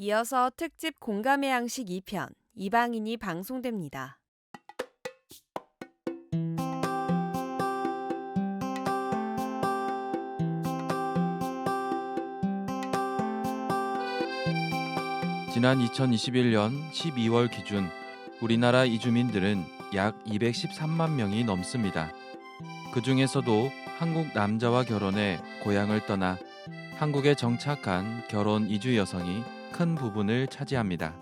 이어서 특집 공감의 양식 2편, 이방인이 방송됩니다. 지난 2021년 12월 기준 우리나라 이주민들은 약 213만 명이 넘습니다. 그 중에서도 한국 남자와 결혼해 고향을 떠나 한국에 정착한 결혼 이주 여성이 큰 부분을 차지합니다.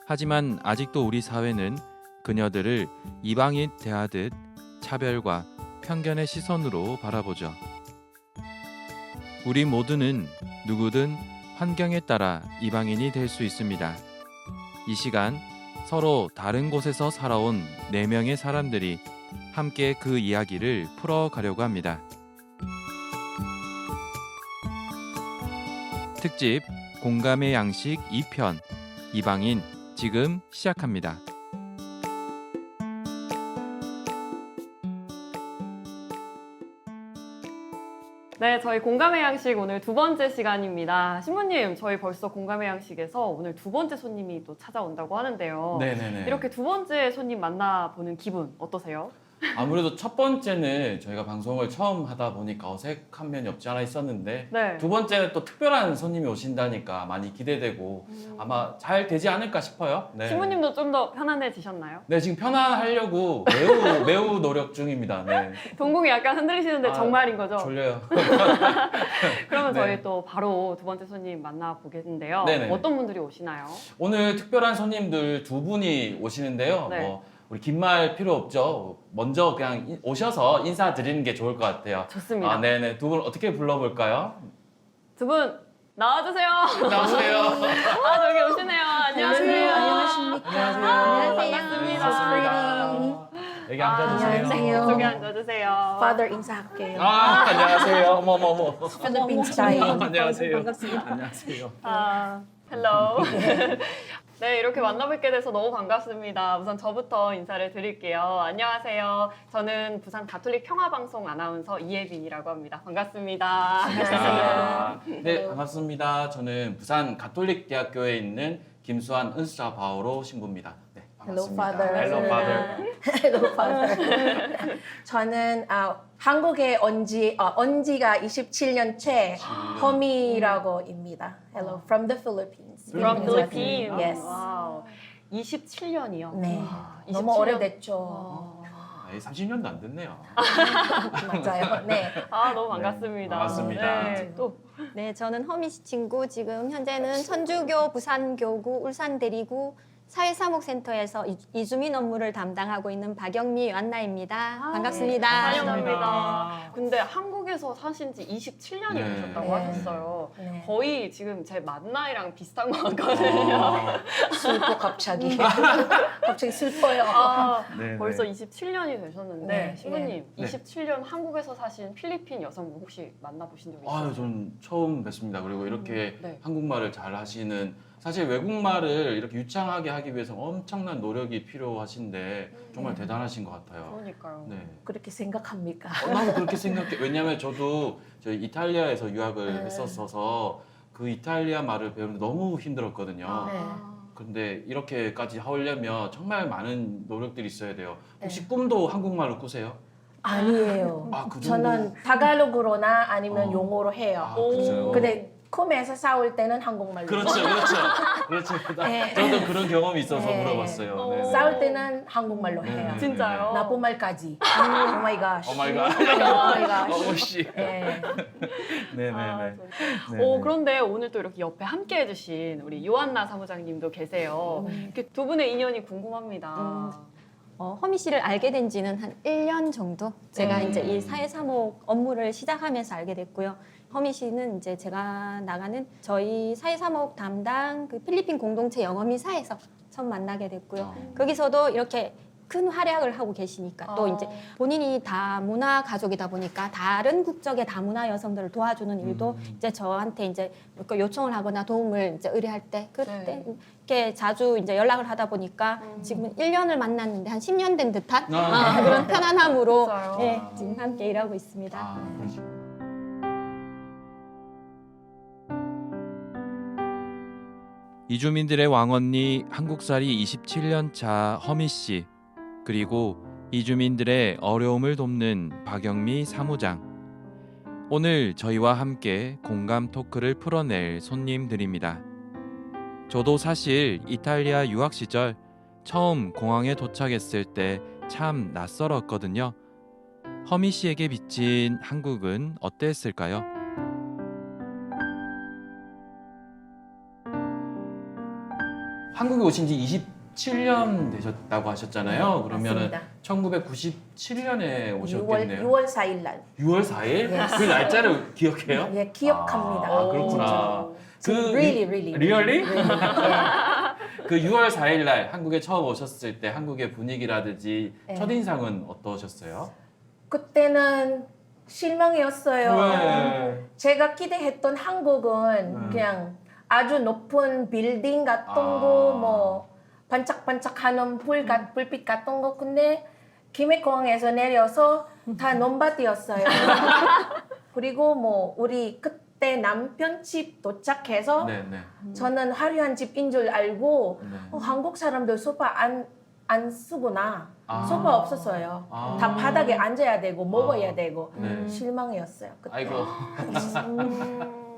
하지만 아직도 우리 사회는 그녀들을 이방인 대하듯 차별과 편견의 시선으로 바라보죠. 우리 모두는 누구든 환경에 따라 이방인이 될 수 있습니다. 이 시간 서로 다른 곳에서 살아온 4명의 사람들이 함께 그 이야기를 풀어가려고 합니다. 특집 공감의 양식 2편 이방인 지금 시작합니다. 네, 저희 공감의 양식 오늘 두 번째 시간입니다. 신부님, 저희 벌써 공감의 양식에서 오늘 두 번째 손님이 또 찾아온다고 하는데요. 네네네. 이렇게 두 번째 손님 만나보는 기분 어떠세요? 아무래도 첫 번째는 저희가 방송을 처음 하다 보니까 어색한 면이 없지 않아 있었는데 네. 두 번째는 또 특별한 손님이 오신다니까 많이 기대되고 아마 잘 되지 않을까 싶어요. 네. 신부님도 좀 더 편안해지셨나요? 네, 지금 편안하려고 매우 노력 중입니다. 네. 동공이 약간 흔들리시는데 아, 정말인 거죠? 졸려요. 그러면 네. 저희 또 바로 두 번째 손님 만나보겠는데요. 네네네. 어떤 분들이 오시나요? 오늘 특별한 손님들 두 분이 오시는데요. 네. 우리 긴 말 필요 없죠. 먼저 그냥 오셔서 인사드리는 게 좋을 것 같아요. 좋습니다. 아, 네네. 두 분 어떻게 불러볼까요? 두 분 나와주세요. 나오세요. 아, 저기 오시네요. 안녕하세요. 안녕하십니까. 반갑습니다. 반갑습니다. 여기 앉아주세요. 안녕하세요. 저기 앉아주세요. Father 인사할게요. 아, 안녕하세요. 어머머머. Philippines tayo. 안녕하세요. 반갑습니다. 안녕하세요. 아, 헬로. 네, 이렇게 만나뵙게 돼서 너무 반갑습니다. 우선 저부터 인사를 드릴게요. 안녕하세요. 저는 부산 가톨릭 평화방송 아나운서 이예빈이라고 합니다. 반갑습니다. 아, 네, 반갑습니다. 저는 부산 가톨릭 대학교에 있는 김수환 은수자 바오로 신부입니다. 네, Hello, 반갑습니다. Father. Hello, Father. Hello, Father. 저는 한국에 온 지가 27년째 허미라고입니다. Hello, from the Philippines. From Philippines. Yes. 와우. 27년이요. 네. 와, 너무 27년. 오래됐죠. 네, 30년도 안 됐네요. 맞아요. 네. 아, 너무 반갑습니다. 반갑습니다. 네, 또 네, 저는 허미 씨 친구 지금 현재는 천주교 부산교구 울산대리구 사회사목센터에서 이주민 업무를 담당하고 있는 박영미 안나입니다. 반갑습니다. 환영합니다. 근데 한국에서 사신 지 27년이 네. 되셨다고 네. 하셨어요. 네. 거의 지금 제 만 나이랑 비슷한 것 같거든요. 아, 슬퍼 갑자기. 갑자기 슬퍼요. 아, 네, 벌써 네. 27년이 되셨는데 네, 신부님 네. 27년 한국에서 사신 필리핀 여성분 혹시 만나보신 적 있어요? 아유, 전 처음 뵙습니다. 그리고 이렇게 네. 한국말을 잘 하시는 사실 외국말을 이렇게 유창하게 하기 위해서 엄청난 노력이 필요하신데 정말 대단하신 것 같아요. 그러니까요. 네. 그렇게 생각합니까? 나도 그렇게 생각해. 왜냐면 저도 저희 이탈리아에서 유학을 네. 했었어서 그 이탈리아 말을 배우는데 너무 힘들었거든요. 네. 근데 이렇게까지 하려면 정말 많은 노력들이 있어야 돼요. 혹시 네. 꿈도 한국말로 꾸세요? 아니에요. 아, 그 정도? 저는 타갈로그로나 아니면 어. 용어로 해요. 아, 그렇죠. 근데 꿈에서 싸울 때는 한국말로. 그렇죠, 그렇죠. 그렇죠. 네. 저도 그런 경험이 있어서 네. 물어봤어요. 네. 싸울 때는 한국말로 네, 해요. 네, 진짜요? 나쁜 말까지. 오 마이 갓. 오 마이 갓. 오 마이 갓. 어머씨. 네. 네네네. 아, 네네. 그런데 오늘 또 이렇게 옆에 함께 해주신 우리 요한나 사무장님도 계세요. 이렇게 두 분의 인연이 궁금합니다. 허미 씨를 알게 된 지는 한 1년 정도 제가 네. 이제 이 사회사목 업무를 시작하면서 알게 됐고요. 허미 씨는 이제 제가 나가는 저희 사회사목 담당 그 필리핀 공동체 영어미사에서 처음 만나게 됐고요. 거기서도 이렇게 큰 활약을 하고 계시니까 또 이제 본인이 다문화 가족이다 보니까 다른 국적의 다문화 여성들을 도와주는 일도 이제 저한테 이제 요청을 하거나 도움을 이제 의뢰할 때 그때 네. 이렇게 자주 이제 연락을 하다 보니까 지금 1년을 만났는데 한 10년 된 듯한 아. 그런 편안함으로 진짜요? 예, 지금 함께 일하고 있습니다. 아, 그러시. 이주민들의 왕언니 한국살이 27년 차 허미 씨, 그리고 이주민들의 어려움을 돕는 박영미 사무장. 오늘 저희와 함께 공감 토크를 풀어낼 손님들입니다. 저도 사실 이탈리아 유학 시절 처음 공항에 도착했을 때 참 낯설었거든요. 허미 씨에게 비친 한국은 어땠을까요? 한국에 오신 지 27년 되셨다고 하셨잖아요. 그러면은 맞습니다. 1997년에 오셨겠네요. 6월 4일 날. 6월 4일? Yes. 그 날짜를 기억해요? 예, 기억합니다. 아, 그렇구나. 진짜. really. Really? 예. 그 6월 4일 날 한국에 처음 오셨을 때 한국의 분위기라든지 네. 첫인상은 어떠셨어요? 그때는 실망이었어요. 왜? 제가 기대했던 한국은 그냥 아주 높은 빌딩 같은 거, 뭐 반짝반짝하는 불빛 같은 거. 근데 김해공항에서 내려서 다 논밭이었어요. 그리고 뭐 우리 그때 남편 집 도착해서 네네. 저는 화려한 집인 줄 알고 네. 한국 사람들 소파 안 쓰구나. 아. 소파 없었어요. 아. 다 바닥에 앉아야 되고 먹어야 되고 네. 실망이었어요. 그때. 아이고.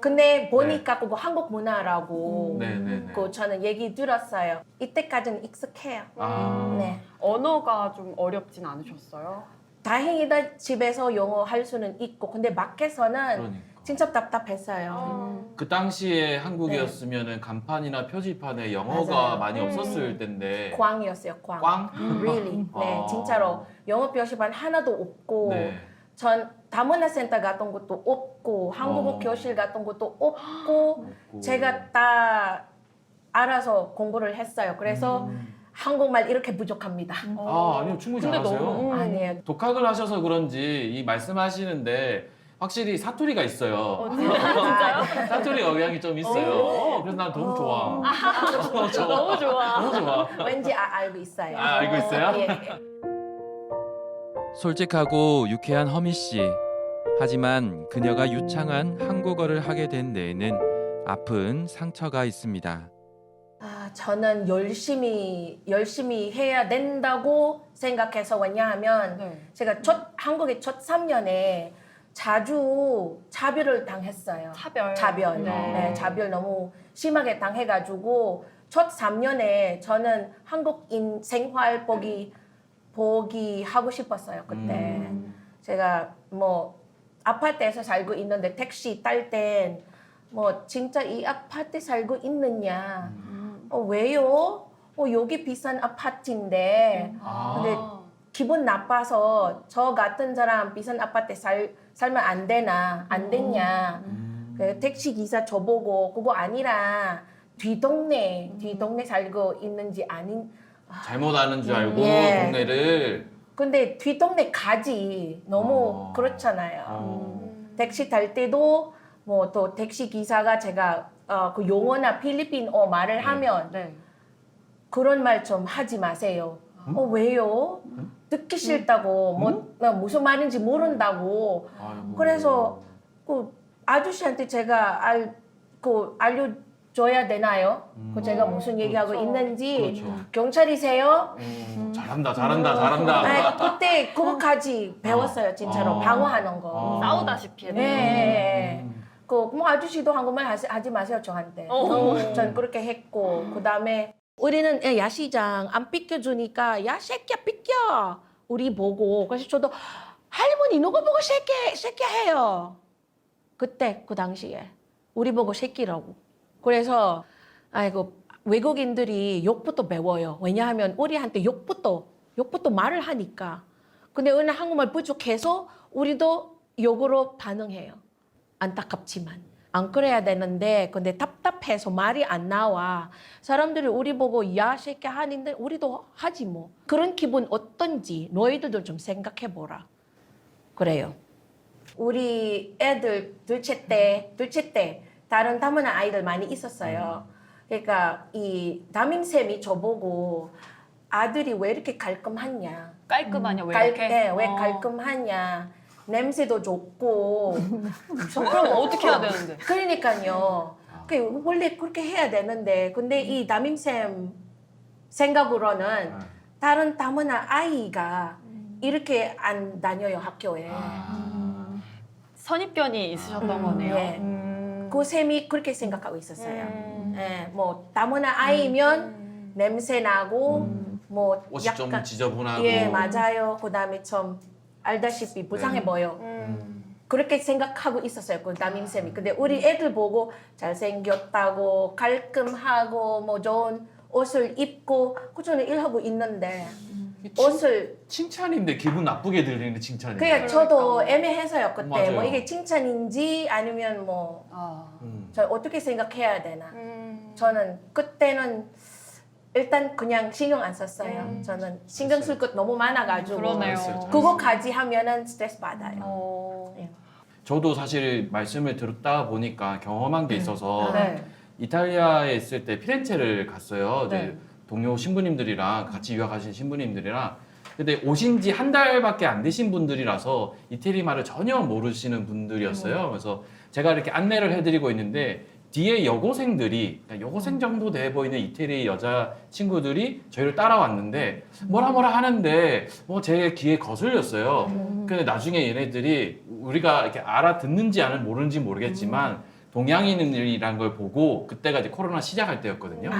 근데 보니까 그거 한국 문화라고 네네네. 그 저는 얘기 들었어요. 이때까지는 익숙해요. 아. 네. 언어가 좀 어렵진 않으셨어요? 다행이다 집에서 영어 할 수는 있고 근데 밖에서는 그러니까. 진짜 답답했어요. 그 당시에 한국이었으면은 간판이나 표지판에 영어가 맞아요. 많이 없었을 텐데. 꽝이었어요. 꽝. 꽝? Really. 네, 아. 진짜로 영어 표시판 하나도 없고 네. 전 다문화센터 같은 것도 없고 한국어 어. 교실 같은 것도 없고 없고. 제가 다 알아서 공부를 했어요. 그래서 한국말 이렇게 부족합니다. 아, 아니요. 충분히 근데 잘하세요. 너무 아니에요. 독학을 하셔서 그런지 이 말씀하시는데 확실히 사투리가 있어요. 진짜요? 사투리 영향이 좀 있어요. 그래서 난 너무 좋아. 너무 좋아. 너무 좋아. 너무 좋아. 왠지 알고 있어요. 아, 알고 있어요? 예. 솔직하고 유쾌한 허미 씨. 하지만 그녀가 유창한 한국어를 하게 된 데에는 아픈 상처가 있습니다. 아, 저는 열심히 해야 된다고 생각해서 왜냐하면 네. 제가 한국의 첫 3년에 자주 차별을 당했어요. 차별. 네, 차별 너무 심하게 당해가지고 첫 3년에 저는 한국인 생활 보기 하고 싶었어요. 그때 제가 뭐 아파트에서 살고 있는데 택시 탈 땐 뭐 진짜 이 아파트 살고 있느냐? 왜요? 여기 비싼 아파트인데. 근데 기분 나빠서 저 같은 사람 비싼 아파트에 살면 안 되나? 안 됐냐? 그 택시 기사 저보고 그거 아니라 뒷동네 살고 있는지 아닌. 잘못 아는 줄 알고 예. 동네를. 근데 뒷동네 가지 너무 그렇잖아요. 택시 탈 때도 뭐 또 택시 기사가 제가 그 용어나 필리핀어 말을 하면 네. 그런 말 좀 하지 마세요. 왜요? 듣기 싫다고 나 무슨 말인지 모른다고. 아이고. 그래서 그 아저씨한테 제가 알려줘야 되나요? 그 제가 무슨 얘기하고 그렇죠. 있는지. 그렇죠. 경찰이세요? 잘한다. 아, 그때 그거까지 배웠어요, 진짜로. 방어하는 거. 싸우다시피 했네요. 네. 뭐 아저씨도 한국말 하지 마세요, 저한테. 전 그렇게 했고. 그 다음에 우리는 야시장 안 삐껴주니까 야, 새끼야, 삐껴. 우리 보고. 그래서 저도 할머니, 누구 보고 새끼 해요? 그때, 그 당시에. 우리 보고 새끼라고. 그래서, 아이고, 외국인들이 욕부터 배워요. 왜냐하면 우리한테 욕부터 말을 하니까. 근데 오늘 한국말 부족해서 우리도 욕으로 반응해요. 안타깝지만. 안 그래야 되는데 근데 답답해서 말이 안 나와. 사람들이 우리 보고 야 새끼 하는데 우리도 하지 뭐. 그런 기분 어떤지 너희들도 좀 생각해 보라. 그래요. 우리 애들 둘째 때 다른 다문화 아이들 많이 있었어요. 그러니까 이 담임쌤이 저보고 아들이 왜 이렇게 깔끔하냐. 깔끔하냐 왜 이렇게? 왜 깔끔하냐. 냄새도 좋고. 그럼 어떻게 해야 되는데? 그러니까요. 원래 그렇게 해야 되는데 근데 이 담임쌤 생각으로는 다른 다문화 아이가 이렇게 안 다녀요 학교에. 선입견이 있으셨던 거네요. 예. 그 쌤이 그렇게 생각하고 있었어요. 음. 예, 뭐 다문화 아이면 냄새 나고 뭐 옷이 좀 지저분하고. 예 맞아요. 그다음에 좀 알다시피 불쌍해 보여. 그렇게 생각하고 있었어요. 그 담임쌤이. 근데 우리 애들 보고 잘생겼다고 깔끔하고 뭐 좋은 옷을 입고 꾸준히 일하고 있는데 옷을 칭찬인데 기분 나쁘게 들리는 칭찬이에요. 그냥 저도 애매해서요 그때 맞아요. 뭐 이게 칭찬인지 아니면 뭐 저 어떻게 생각해야 되나. 저는 그때는 일단 그냥 신경 안 썼어요. 저는 신경 쓸 것 너무 많아가지고 그러네요. 그거까지 하면은 스트레스 받아요. 어. 저도 사실 말씀을 들었다 보니까 경험한 게 있어서 네. 이탈리아에 있을 때 피렌체를 갔어요. 네. 이제 동료 신부님들이랑 같이 유학하신 신부님들이랑. 근데 오신 지 한 달밖에 안 되신 분들이라서 이태리 말을 전혀 모르시는 분들이었어요. 그래서 제가 이렇게 안내를 해드리고 있는데 뒤에 여고생들이 그러니까 여고생 정도 돼 보이는 이태리 여자 친구들이 저희를 따라왔는데 뭐라 하는데 뭐 제 귀에 거슬렸어요. 근데 나중에 얘네들이 우리가 이렇게 알아듣는지 안 모르는지 모르겠지만 동양인이라는 걸 보고 그때가 이제 코로나 시작할 때였거든요.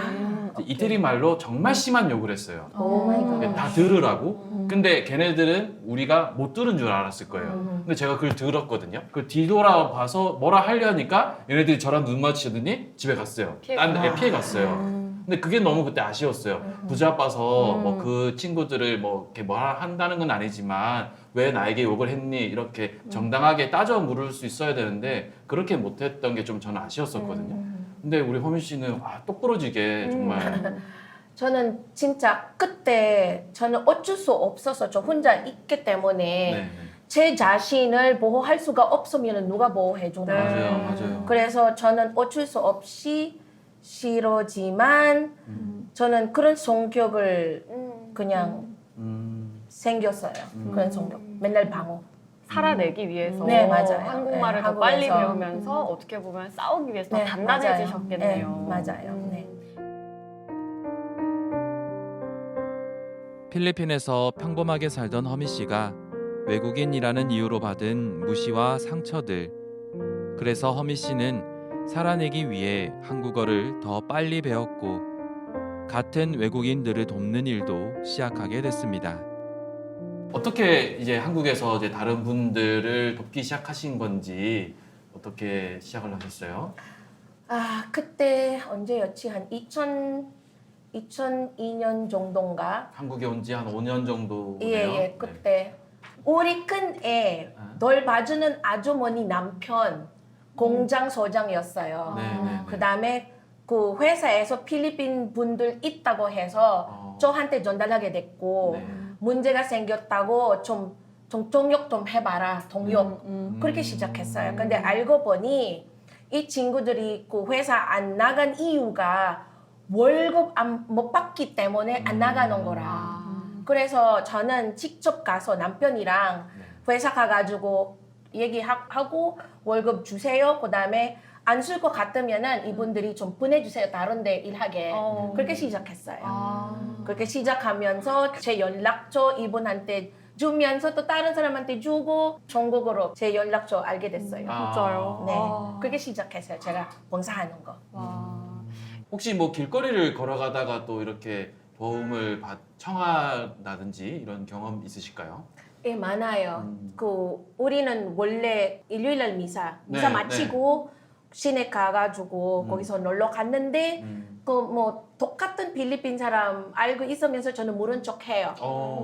이태리 말로 정말 심한 욕을 했어요. 오 마이 갓. 다 들으라고. 근데 걔네들은 우리가 못 들은 줄 알았을 거예요. 근데 제가 그걸 들었거든요. 그걸 뒤돌아봐서 뭐라 하려니까 얘네들이 저랑 눈 마주치더니 집에 갔어요. 피해 갔어요. 근데 그게 너무 그때 아쉬웠어요. 부자빠서 뭐 그 친구들을 뭐 이렇게 뭐라 한다는 건 아니지만 왜 나에게 욕을 했니 이렇게 정당하게 따져 물을 수 있어야 되는데 그렇게 못했던 게 좀 저는 아쉬웠었거든요. 근데 우리 허민 씨는 똑부러지게 정말 저는 진짜 그때 저는 어쩔 수 없어서 저 혼자 있기 때문에 네. 제 자신을 보호할 수가 없으면 누가 보호해 주나. 맞아요. 그래서 저는 어쩔 수 없이 싫어지만 저는 그런 성격을 그냥 생겼어요. 그런 성격. 맨날 방어. 살아내기 위해서 네, 맞아요. 한국말을 네, 더 빨리 한국에서. 배우면서 어떻게 보면 싸우기 위해서 더 네, 단단해지셨겠네요. 맞아요. 네, 맞아요. 네. 필리핀에서 평범하게 살던 허미 씨가 외국인이라는 이유로 받은 무시와 상처들. 그래서 허미 씨는 살아내기 위해 한국어를 더 빨리 배웠고 같은 외국인들을 돕는 일도 시작하게 됐습니다. 어떻게 이제 한국에서 이제 다른 분들을 돕기 시작하신 건지 어떻게 시작을 하셨어요? 아 그때 언제였지? 한 2002년 정도인가? 한국에 온 지 한 5년 정도네요. 예, 그때 우리 큰애 널 봐주는 아주머니 남편 공장 소장이었어요. 네. 그 다음에 그 회사에서 필리핀 분들 있다고 해서 저한테 전달하게 됐고 네. 문제가 생겼다고 좀 통역 좀 해봐라 통역 그렇게 시작했어요. 근데 알고 보니 이 친구들이 그 회사 안 나간 이유가 월급 못 받기 때문에 안 나가는 거라. 그래서 저는 직접 가서 남편이랑 회사 가가지고 얘기하고 월급 주세요. 그 다음에 안 쓸 것 같으면은 이분들이 좀 보내주세요. 다른 데 일하게. 그렇게 시작했어요. 그렇게 시작하면서 제 연락처 이분한테 주면서 또 다른 사람한테 주고 전국으로 제 연락처 알게 됐어요. 진짜요? 네. 그렇게 시작했어요. 제가 봉사하는 거. 혹시 뭐 길거리를 걸어가다가 또 이렇게 도움을 청한다든지 이런 경험 있으실까요? 예, 많아요. 그 우리는 원래 일요일날 미사 네, 마치고 시내 가가지고 거기서 놀러 갔는데 그 뭐 똑같은 필리핀 사람 알고 있으면서 저는 모른 척해요.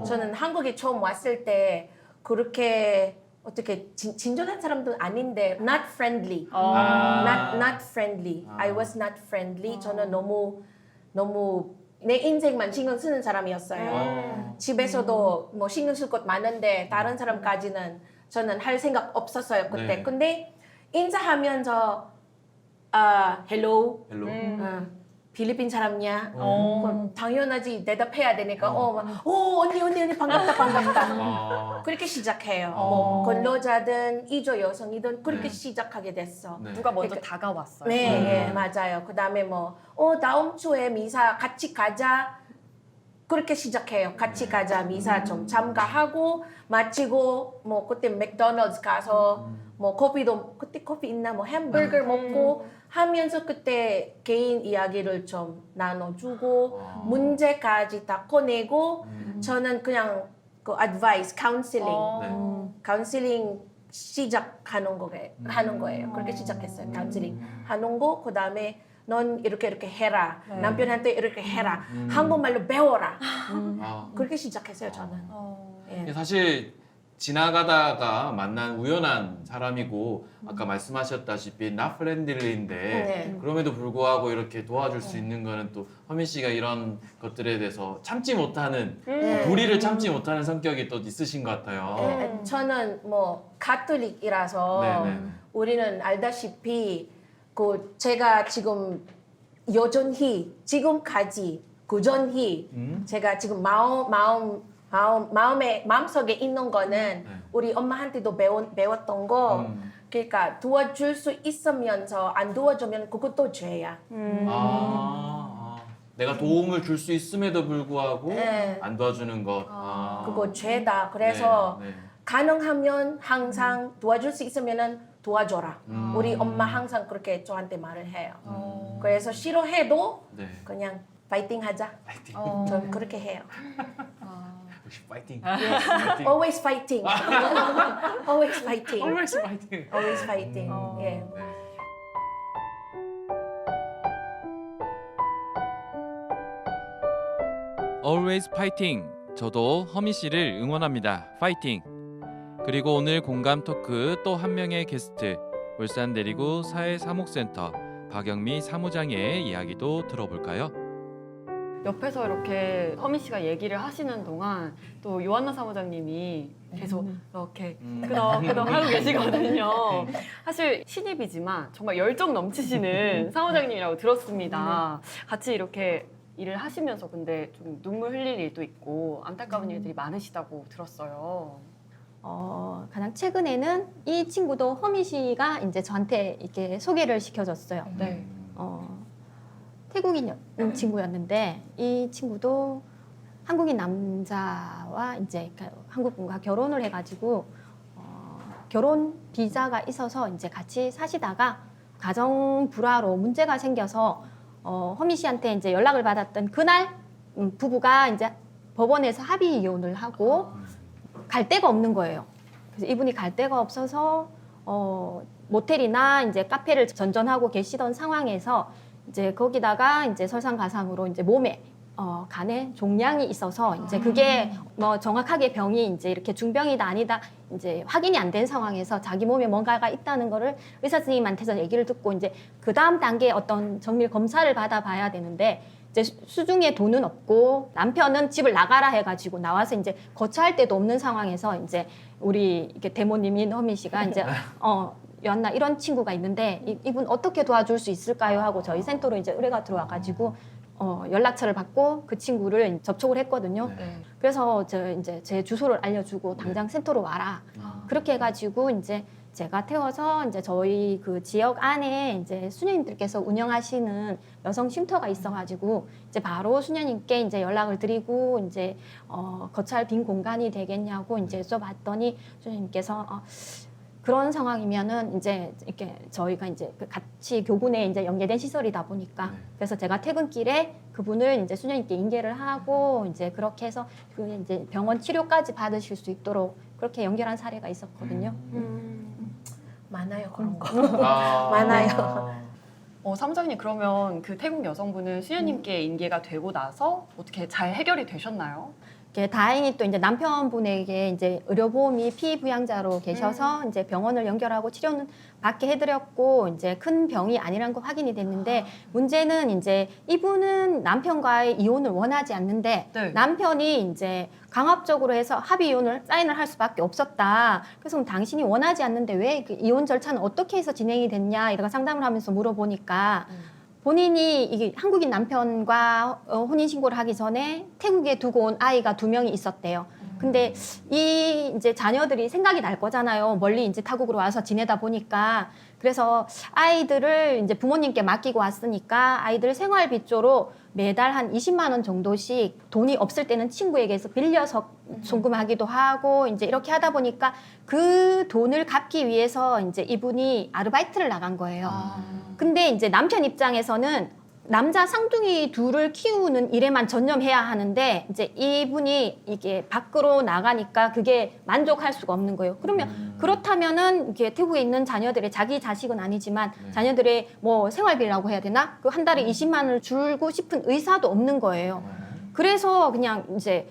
저는 한국에 처음 왔을 때 그렇게 어떻게 진전한 사람도 아닌데 not friendly, not friendly. I was not friendly. 저는 너무 내 인생만 신경 쓰는 사람이었어요. 집에서도 뭐 신경 쓸 것 많은데 다른 사람까지는 저는 할 생각 없었어요 그때. 네. 근데 인사하면서 hello, 필리핀 사람이야? 어. 그럼 당연하지 대답해야 되니까 언니 반갑다 반갑다. 그렇게 시작해요. 뭐 근로자든 이주 여성이든 그렇게 네. 시작하게 됐어. 네. 누가 먼저 그러니까- 다가왔어요. 네, 맞아요. 그다음에 뭐 다음 주에 미사 같이 가자. 그렇게 시작해요. 같이 가자. 미사 좀 참가하고 마치고 뭐 그때 맥도날드 가서 뭐 커피도 그때 커피 있나 뭐 햄버거 먹고 하면서 그때 개인 이야기를 좀 나눠주고 문제까지 다 꺼내고 저는 그냥 그 advice, counseling, 카운슬링 시작하는 거예요. 그렇게 시작했어요. 카운슬링 하는 거 그다음에 넌 이렇게 해라. 네. 남편한테 이렇게 해라. 한국말로 배워라. 아, 그렇게 시작했어요, 저는. 예. 사실 지나가다가 만난 우연한 사람이고 아까 말씀하셨다시피 not friendly인데 네. 그럼에도 불구하고 이렇게 도와줄 수 있는 거는 또 허민 씨가 이런 것들에 대해서 참지 못하는 네. 불의를 참지 못하는 성격이 또 있으신 것 같아요. 예, 저는 뭐 가톨릭이라서 네네. 우리는 알다시피 그 제가 지금 여전히 지금까지 꾸준히 제가 지금 마음속에 있는 거는 우리 엄마한테도 배웠던 거 그러니까 도와줄 수 있으면서 안 도와주면 그것도 죄야. 내가 도움을 줄 수 있음에도 불구하고 네. 안 도와주는 것. 그거 죄다. 그래서 네, 네. 가능하면 항상 도와줄 수 있으면은 도와줘라. 음. 우리 엄마 항상 그렇게 저한테 말을 해요. 어. 그래서 싫어해도 네. 그냥 파이팅 하자. 파이팅. 전 그렇게 해요. 역시 파이팅. Always fighting. Always fighting. Always 파이팅. Always fighting. 예. 네. Always fighting. 저도 허미 씨를 응원합니다. 파이팅. 그리고 오늘 공감 토크 또 한 명의 게스트 울산 대리구 사회사목센터 박영미 사무장의 이야기도 들어볼까요? 옆에서 이렇게 허민 씨가 얘기를 하시는 동안 또 요한나 사무장님이 계속 이렇게 끄덕끄덕 하고 계시거든요. 사실 신입이지만 정말 열정 넘치시는 사무장님이라고 들었습니다. 같이 이렇게 일을 하시면서 근데 좀 눈물 흘릴 일도 있고 안타까운 일들이 많으시다고 들었어요. 가장 최근에는 이 친구도 허미 씨가 이제 저한테 이렇게 소개를 시켜줬어요. 네. 태국인 친구였는데 이 친구도 한국인 남자와 이제 한국 분과 결혼을 해가지고 결혼 비자가 있어서 이제 같이 사시다가 가정 불화로 문제가 생겨서 허미 씨한테 이제 연락을 받았던 그날 부부가 이제 법원에서 합의 이혼을 하고 갈 데가 없는 거예요. 그래서 이분이 갈 데가 없어서 모텔이나 이제 카페를 전전하고 계시던 상황에서 이제 거기다가 이제 설상가상으로 이제 몸에 간에 종양이 있어서 이제 그게 뭐 정확하게 병이 이제 이렇게 중병이다 아니다 이제 확인이 안 된 상황에서 자기 몸에 뭔가가 있다는 거를 의사 선생님한테서 얘기를 듣고 이제 그 다음 단계 어떤 정밀 검사를 받아봐야 되는데 이제 수중에 돈은 없고 남편은 집을 나가라 해가지고 나와서 이제 거처할 데도 없는 상황에서 이제 우리 이렇게 대모님인 허민 씨가 이제 요한나 이런 친구가 있는데 이분 어떻게 도와줄 수 있을까요 하고 저희 센터로 이제 의뢰가 들어와가지고 연락처를 받고 그 친구를 접촉을 했거든요. 네. 그래서 이제 제 주소를 알려주고 당장 센터로 와라. 그렇게 해가지고 이제 제가 태워서 이제 저희 그 지역 안에 이제 수녀님들께서 운영하시는 여성 쉼터가 있어가지고 이제 바로 수녀님께 이제 연락을 드리고 이제 거처할 빈 공간이 되겠냐고 이제 여쭤봤더니 수녀님께서 그런 상황이면은 이제 이렇게 저희가 이제 같이 교군에 이제 연계된 시설이다 보니까 그래서 제가 퇴근길에 그분을 이제 수녀님께 인계를 하고 이제 그렇게 해서 그 이제 병원 치료까지 받으실 수 있도록 그렇게 연결한 사례가 있었거든요. 많아요 그런 거. 많아요. 사무장님 그러면 그 태국 여성분은 수녀님께 인계가 되고 나서 어떻게 잘 해결이 되셨나요? 다행히 또 이제 남편분에게 이제 의료보험이 피부양자로 계셔서 이제 병원을 연결하고 치료는 받게 해드렸고 이제 큰 병이 아니라는 거 확인이 됐는데 문제는 이제 이분은 남편과의 이혼을 원하지 않는데 네. 남편이 이제 강압적으로 해서 합의 이혼을 사인을 할 수밖에 없었다. 그래서 그럼 당신이 원하지 않는데 왜 그 이혼 절차는 어떻게 해서 진행이 됐냐 이러가 상담을 하면서 물어보니까 본인이 이게 한국인 남편과 혼인 신고를 하기 전에 태국에 두고 온 아이가 2명이 있었대요. 근데 이 이제 자녀들이 생각이 날 거잖아요. 멀리 이제 타국으로 와서 지내다 보니까. 그래서 아이들을 이제 부모님께 맡기고 왔으니까 아이들 생활비 쪽으로 매달 한 20만 원 정도씩 돈이 없을 때는 친구에게서 빌려서 송금하기도 하고 이제 이렇게 하다 보니까 그 돈을 갚기 위해서 이제 이분이 아르바이트를 나간 거예요. 근데 이제 남편 입장에서는 남자 쌍둥이 둘을 키우는 일에만 전념해야 하는데 이제 이분이 이게 밖으로 나가니까 그게 만족할 수가 없는 거예요. 그러면 그렇다면은 이게 태국에 있는 자녀들의 자기 자식은 아니지만 자녀들의 뭐 생활비라고 해야 되나? 그 한 달에 20만 원을 주고 싶은 의사도 없는 거예요. 그래서 그냥 이제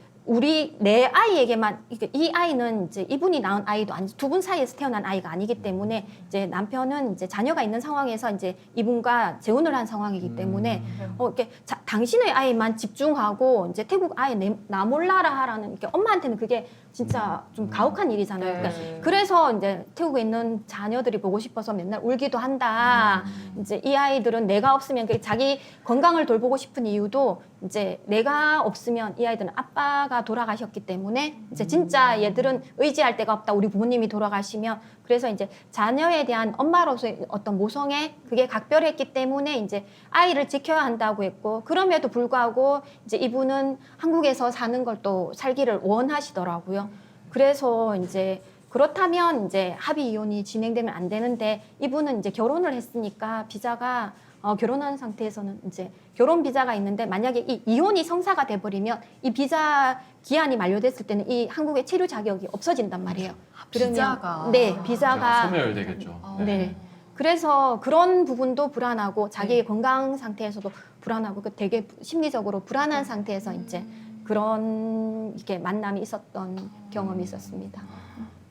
내 아이에게만 이 아이는 이제 이분이 낳은 아이도 아니 두 분 사이에서 태어난 아이가 아니기 때문에 이제 남편은 이제 자녀가 있는 상황에서 이제 이분과 재혼을 한 상황이기 때문에 이렇게 당신의 아이만 집중하고 이제 태국 아이 나 몰라라 하라는 이렇게 엄마한테는 그게 진짜 좀 가혹한 일이잖아요. 네. 그러니까 그래서 이제 태국에 있는 자녀들이 보고 싶어서 맨날 울기도 한다. 이제 이 아이들은 내가 없으면 자기 건강을 돌보고 싶은 이유도 이제 내가 없으면 이 아이들은 아빠가 돌아가셨기 때문에 이제 진짜 얘들은 의지할 데가 없다. 우리 부모님이 돌아가시면 그래서 이제 자녀에 대한 엄마로서의 어떤 모성애 그게 각별했기 때문에 이제 아이를 지켜야 한다고 했고 그럼에도 불구하고 이제 이분은 한국에서 사는 걸 또 살기를 원하시더라고요. 그래서 이제 그렇다면 이제 합의 이혼이 진행되면 안 되는데 이분은 이제 결혼을 했으니까 비자가 결혼한 상태에서는 이제 결혼 비자가 있는데 만약에 이 이혼이 성사가 돼버리면 이 비자 기한이 만료됐을 때는 이 한국의 체류 자격이 없어진단 말이에요. 그러면 비자가. 네 비자가 소멸되겠죠. 네. 그래서 그런 부분도 불안하고 자기의 건강 상태에서도 불안하고 되게 심리적으로 불안한 상태에서 이제 그런 이렇게 만남이 있었던 경험이 있었습니다.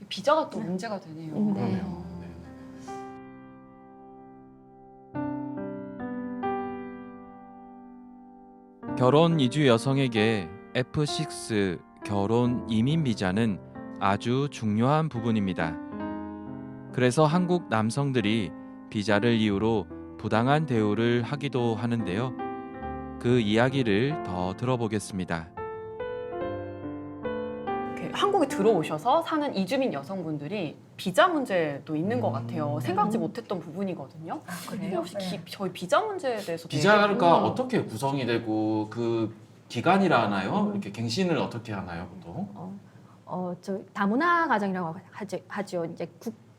비자가 또 문제가 되네요. 네. 결혼 이주 여성에게 F6 결혼 이민 비자는 아주 중요한 부분입니다. 그래서 한국 남성들이 비자를 이유로 부당한 대우를 하기도 하는데요. 그 이야기를 더 들어보겠습니다. 이렇게 한국에 들어오셔서 사는 이주민 여성분들이 비자 문제도 있는 것 같아요. 생각지 못했던 부분이거든요. 그래요? 혹시 저희 비자 문제에 대해서 비자가 어떻게 구성이 되고 그 기간이라 하나요? 이렇게 갱신을 어떻게 하나요, 보통? 저 다문화 가정이라고 하죠. 이제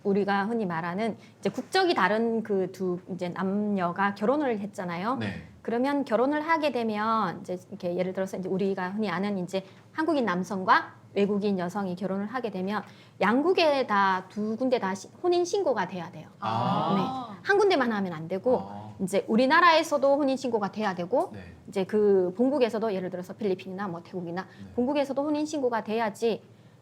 우리가 흔히 말하는 이제 국적이 다른 그 두 이제 남녀가 결혼을 했잖아요. 네. 그러면 결혼을 하게 되면 이제 이렇게 예를 들어서 이제 우리가 흔히 아는 이제 한국인 남성과 외국인 여성이 결혼을 하게 되면 양국에 다 두 군데 다 혼인 신고가 돼야 돼요. 한 군데만 하면 안 되고 이제 우리나라에서도 혼인 신고가 돼야 되고 네. 이제 그 본국에서도 예를 들어서 필리핀이나 뭐 태국이나 본국에서도 혼인 신고가 돼야지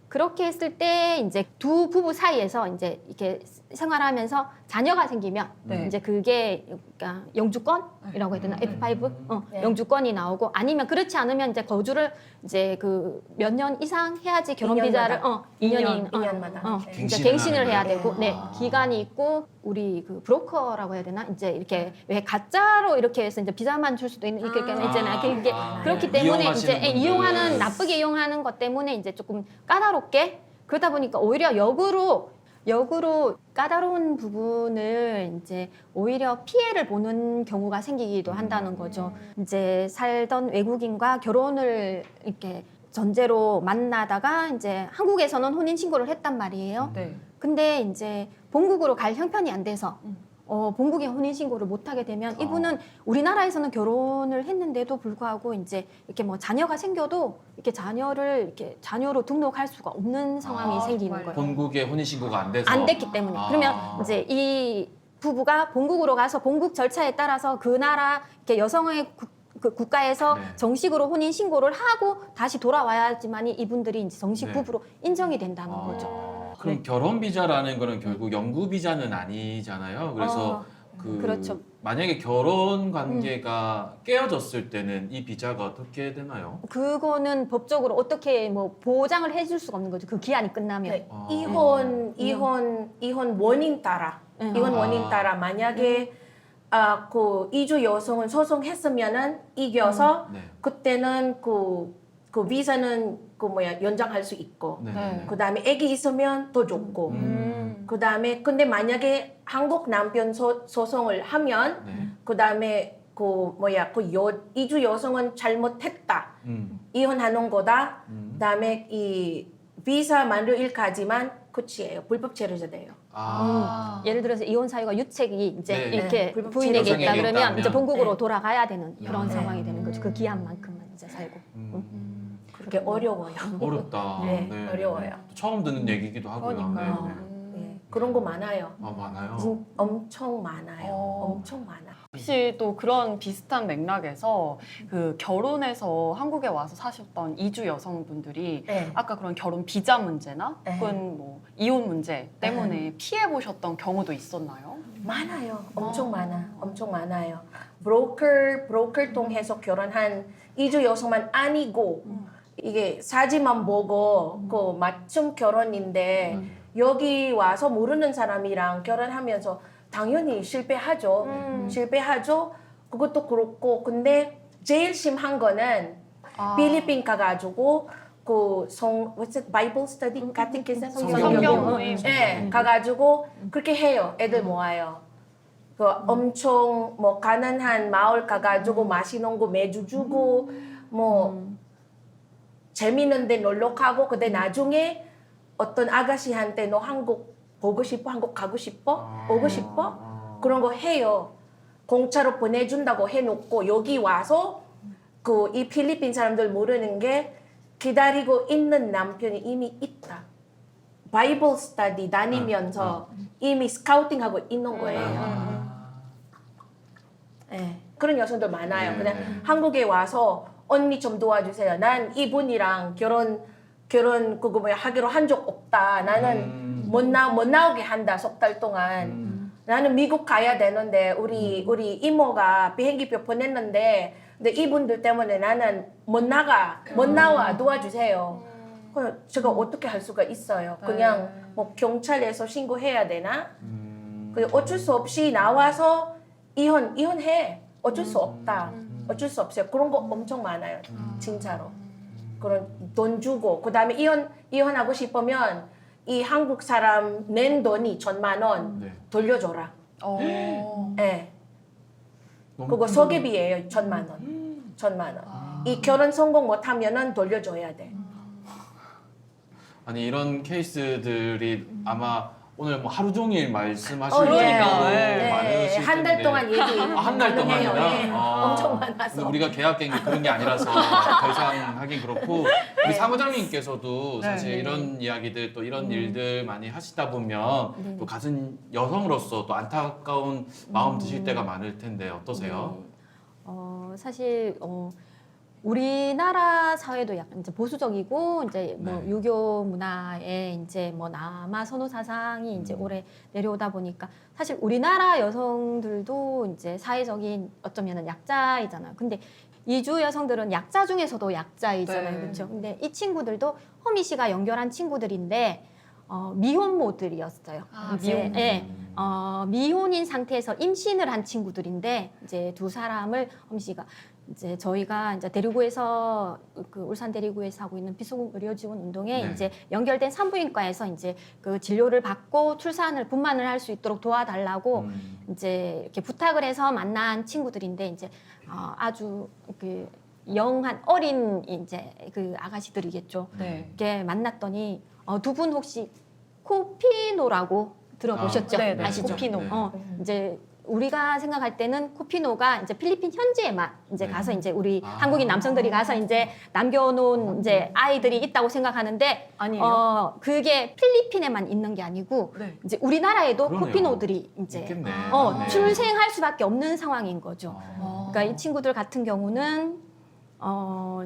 그렇게 했을 때 이제 두 부부 사이에서 이제 이렇게 생활하면서 자녀가 생기면 네. 이제 그게 그러니까 영주권이라고 해야 되나 F5 네. 영주권이 나오고 아니면 그렇지 않으면 이제 거주를 이제 그 몇 년 이상 해야지 결혼 비자를 2년마다. 이제 갱신을 갱신을 하는 해야 거예요? 되고 네 기간이 있고 우리 그 브로커라고 해야 되나 이제 이렇게 왜 가짜로 이렇게 해서 이제 비자만 줄 수도 있는 이렇게 있잖아요. 이게 그렇기 때문에 이제 이용하시는 분들. 이용하는 나쁘게 이용하는 것 때문에 이제 조금 까다롭게 그러다 보니까 오히려 역으로 까다로운 부분을 이제 오히려 피해를 보는 경우가 생기기도 한다는 거죠. 이제 살던 외국인과 결혼을 이렇게 전제로 만나다가 이제 한국에서는 혼인 신고를 했단 말이에요. 네. 근데 이제 본국으로 갈 형편이 안 돼서 본국에 혼인 신고를 못 하게 되면 이분은 우리나라에서는 결혼을 했는데도 불구하고 이제 이렇게 뭐 자녀가 생겨도 이렇게 자녀로 등록할 수가 없는 상황이 생기는 정말요? 거예요. 본국에 혼인신고가 안 돼서 안 됐기 때문에. 그러면 이제 이 부부가 본국으로 가서 본국 절차에 따라서 그 나라 이렇게 여성의 그 국가에서 네. 정식으로 혼인 신고를 하고 다시 돌아와야지만이 이분들이 이제 정식 네. 부부로 인정이 된다는 거죠. 그럼 결혼 비자라는 거는 결국 영구 비자는 아니잖아요. 그래서 그렇죠. 만약에 결혼 관계가 깨어졌을 때는 이 비자가 어떻게 되나요? 그거는 법적으로 어떻게 뭐 보장을 해줄 수가 없는 거죠. 그 기한이 끝나면. 네. 아. 이혼 원인 따라 네. 이혼 원인 따라 만약에 그 이주 여성은 소송했으면은 이겨서 네. 그때는 그 비자는 연장할 수 있고 네. 그다음에 아기 있으면 더 좋고 그다음에 근데 만약에 한국 남편 소송을 하면 네. 그다음에 이주 여성은 잘못했다 이혼하는 거다 그다음에 이 비자 만료일까지만 끝이에요. 불법 체류자 돼요. 예를 들어서 이혼 사유가 유책이 이제 네. 이렇게 불법 부인에게 있다 여성에게 그러면 있다면. 이제 본국으로 네. 돌아가야 되는 그런 네. 상황이 되는 거죠. 그 기한만큼만 이제 살고. 그렇게 어려워요. 어렵다. 네, 어려워요. 처음 듣는 얘기기도 하고요. 그러니까요. 네. 네, 그런 거 많아요. 많아요. 엄청 많아요. 어. 엄청 많아. 혹시 또 그런 비슷한 맥락에서 그 결혼해서 한국에 와서 사셨던 이주 여성분들이 네. 아까 그런 결혼 비자 문제나 네. 혹은 뭐 이혼 문제 때문에 피해 보셨던 경우도 있었나요? 많아요. 엄청 많아. 엄청 많아요. 브로커 통해서 결혼한 이주 여성만 아니고 이게 사진만 보고 그 맞춤 결혼인데 여기 와서 모르는 사람이랑 결혼하면서 당연히 실패하죠. 실패하죠. 그것도 그렇고 근데 제일 심한 거는 필리핀 가가지고 what's it? 바이블 스터디 카테키즘 성경 모임. 네, 가가지고 그렇게 해요. 애들 모아요. 그 엄청 뭐 가난한 마을 가가지고 맛있는 거 매주 주고 뭐 재밌는 데 놀러 가고 근데 나중에 어떤 아가씨한테 너 한국 보고 싶어? 한국 가고 싶어? 오고 싶어? 그런 거 해요. 공짜로 보내준다고 해놓고 여기 와서 이 필리핀 사람들 모르는 게 기다리고 있는 남편이 이미 있다. 바이블 스터디 다니면서 이미 스카우팅하고 있는 거예요. 네, 그런 여성들 많아요. 네, 그냥 네. 한국에 와서 언니 좀 도와주세요. 난 이분이랑 결혼 하기로 한 적 없다. 나는 못 나오게 한다. 석 달 동안. 나는 미국 가야 되는데 우리 이모가 비행기표 보냈는데 근데 이분들 때문에 나는 못 나와 도와주세요. 그럼 제가 어떻게 할 수가 있어요? 그냥 뭐 경찰에서 신고해야 되나? 그리고 어쩔 수 없이 나와서 이혼해. 어쩔 수 없다. 어쩔 수 없어요. 그런 거 엄청 많아요. 진짜로. 그런 돈 주고 그다음에 이혼하고 싶으면 이 한국 사람 낸 돈이 1,000,000원 네. 돌려줘라. 어. 네. 너무 그거 큰 소개비예요. 1,000,000원. 1,000,000원. 이 결혼 성공 못하면은 돌려줘야 돼. 아니 이런 케이스들이 아마 오늘 뭐 하루 종일 말씀하실 그러니까, 정도로 네. 많으실 한 달 텐데. 동안 얘기 한 달 동안이나? 가능해요. 네. 아. 엄청 근데 많아서. 우리가 계약된 게 그런 게 아니라서 더 이상 하긴 그렇고 우리 네. 사무장님께서도 사실 이런 이야기들 또 이런 일들 많이 하시다 보면 또 같은 여성으로서 또 안타까운 마음 드실 때가 많을 텐데 어떠세요? 사실 우리나라 사회도 약간 이제 보수적이고 이제 뭐 네. 유교 문화에 이제 뭐 남아 선호 사상이 이제 오래 내려오다 보니까 사실 우리나라 여성들도 이제 사회적인 어쩌면은 약자이잖아요. 근데 이주 여성들은 약자 중에서도 약자이잖아요. 네. 그렇죠? 근데 이 친구들도 허미 씨가 연결한 친구들인데 미혼모들이었어요. 이제, 미혼. 예, 미혼인 상태에서 임신을 한 친구들인데 이제 두 사람을 허미 씨가 이제 저희가 이제 대리구에서 그 울산 대리구에서 하고 있는 비수공 의료지원 운동에 네. 이제 연결된 산부인과에서 이제 그 진료를 받고 분만을 할 수 있도록 도와달라고 이제 이렇게 부탁을 해서 만난 친구들인데 이제 아주 그 영한 어린 이제 그 아가씨들이겠죠. 네. 이렇게 만났더니 두 분 혹시 코피노라고 들어보셨죠? 네, 네. 아시죠? 코피노. 이제 우리가 생각할 때는 코피노가 이제 필리핀 현지에만 이제 네. 가서 이제 우리 아. 한국인 남성들이 가서 이제 남겨놓은 이제 아이들이 있다고 생각하는데 아니에요. 그게 필리핀에만 있는 게 아니고 네. 이제 우리나라에도 그러네요. 코피노들이 이제 있겠네. 네. 출생할 수밖에 없는 상황인 거죠. 아. 그러니까 이 친구들 같은 경우는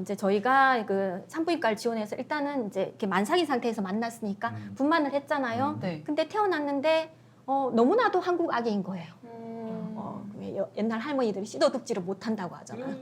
이제 저희가 그 산부인과를 지원해서 일단은 이제 이렇게 만삭인 상태에서 만났으니까 분만을 했잖아요. 네. 근데 태어났는데 너무나도 한국 아기인 거예요. 왜 옛날 할머니들이 씻어듣지를 못한다고 하잖아요.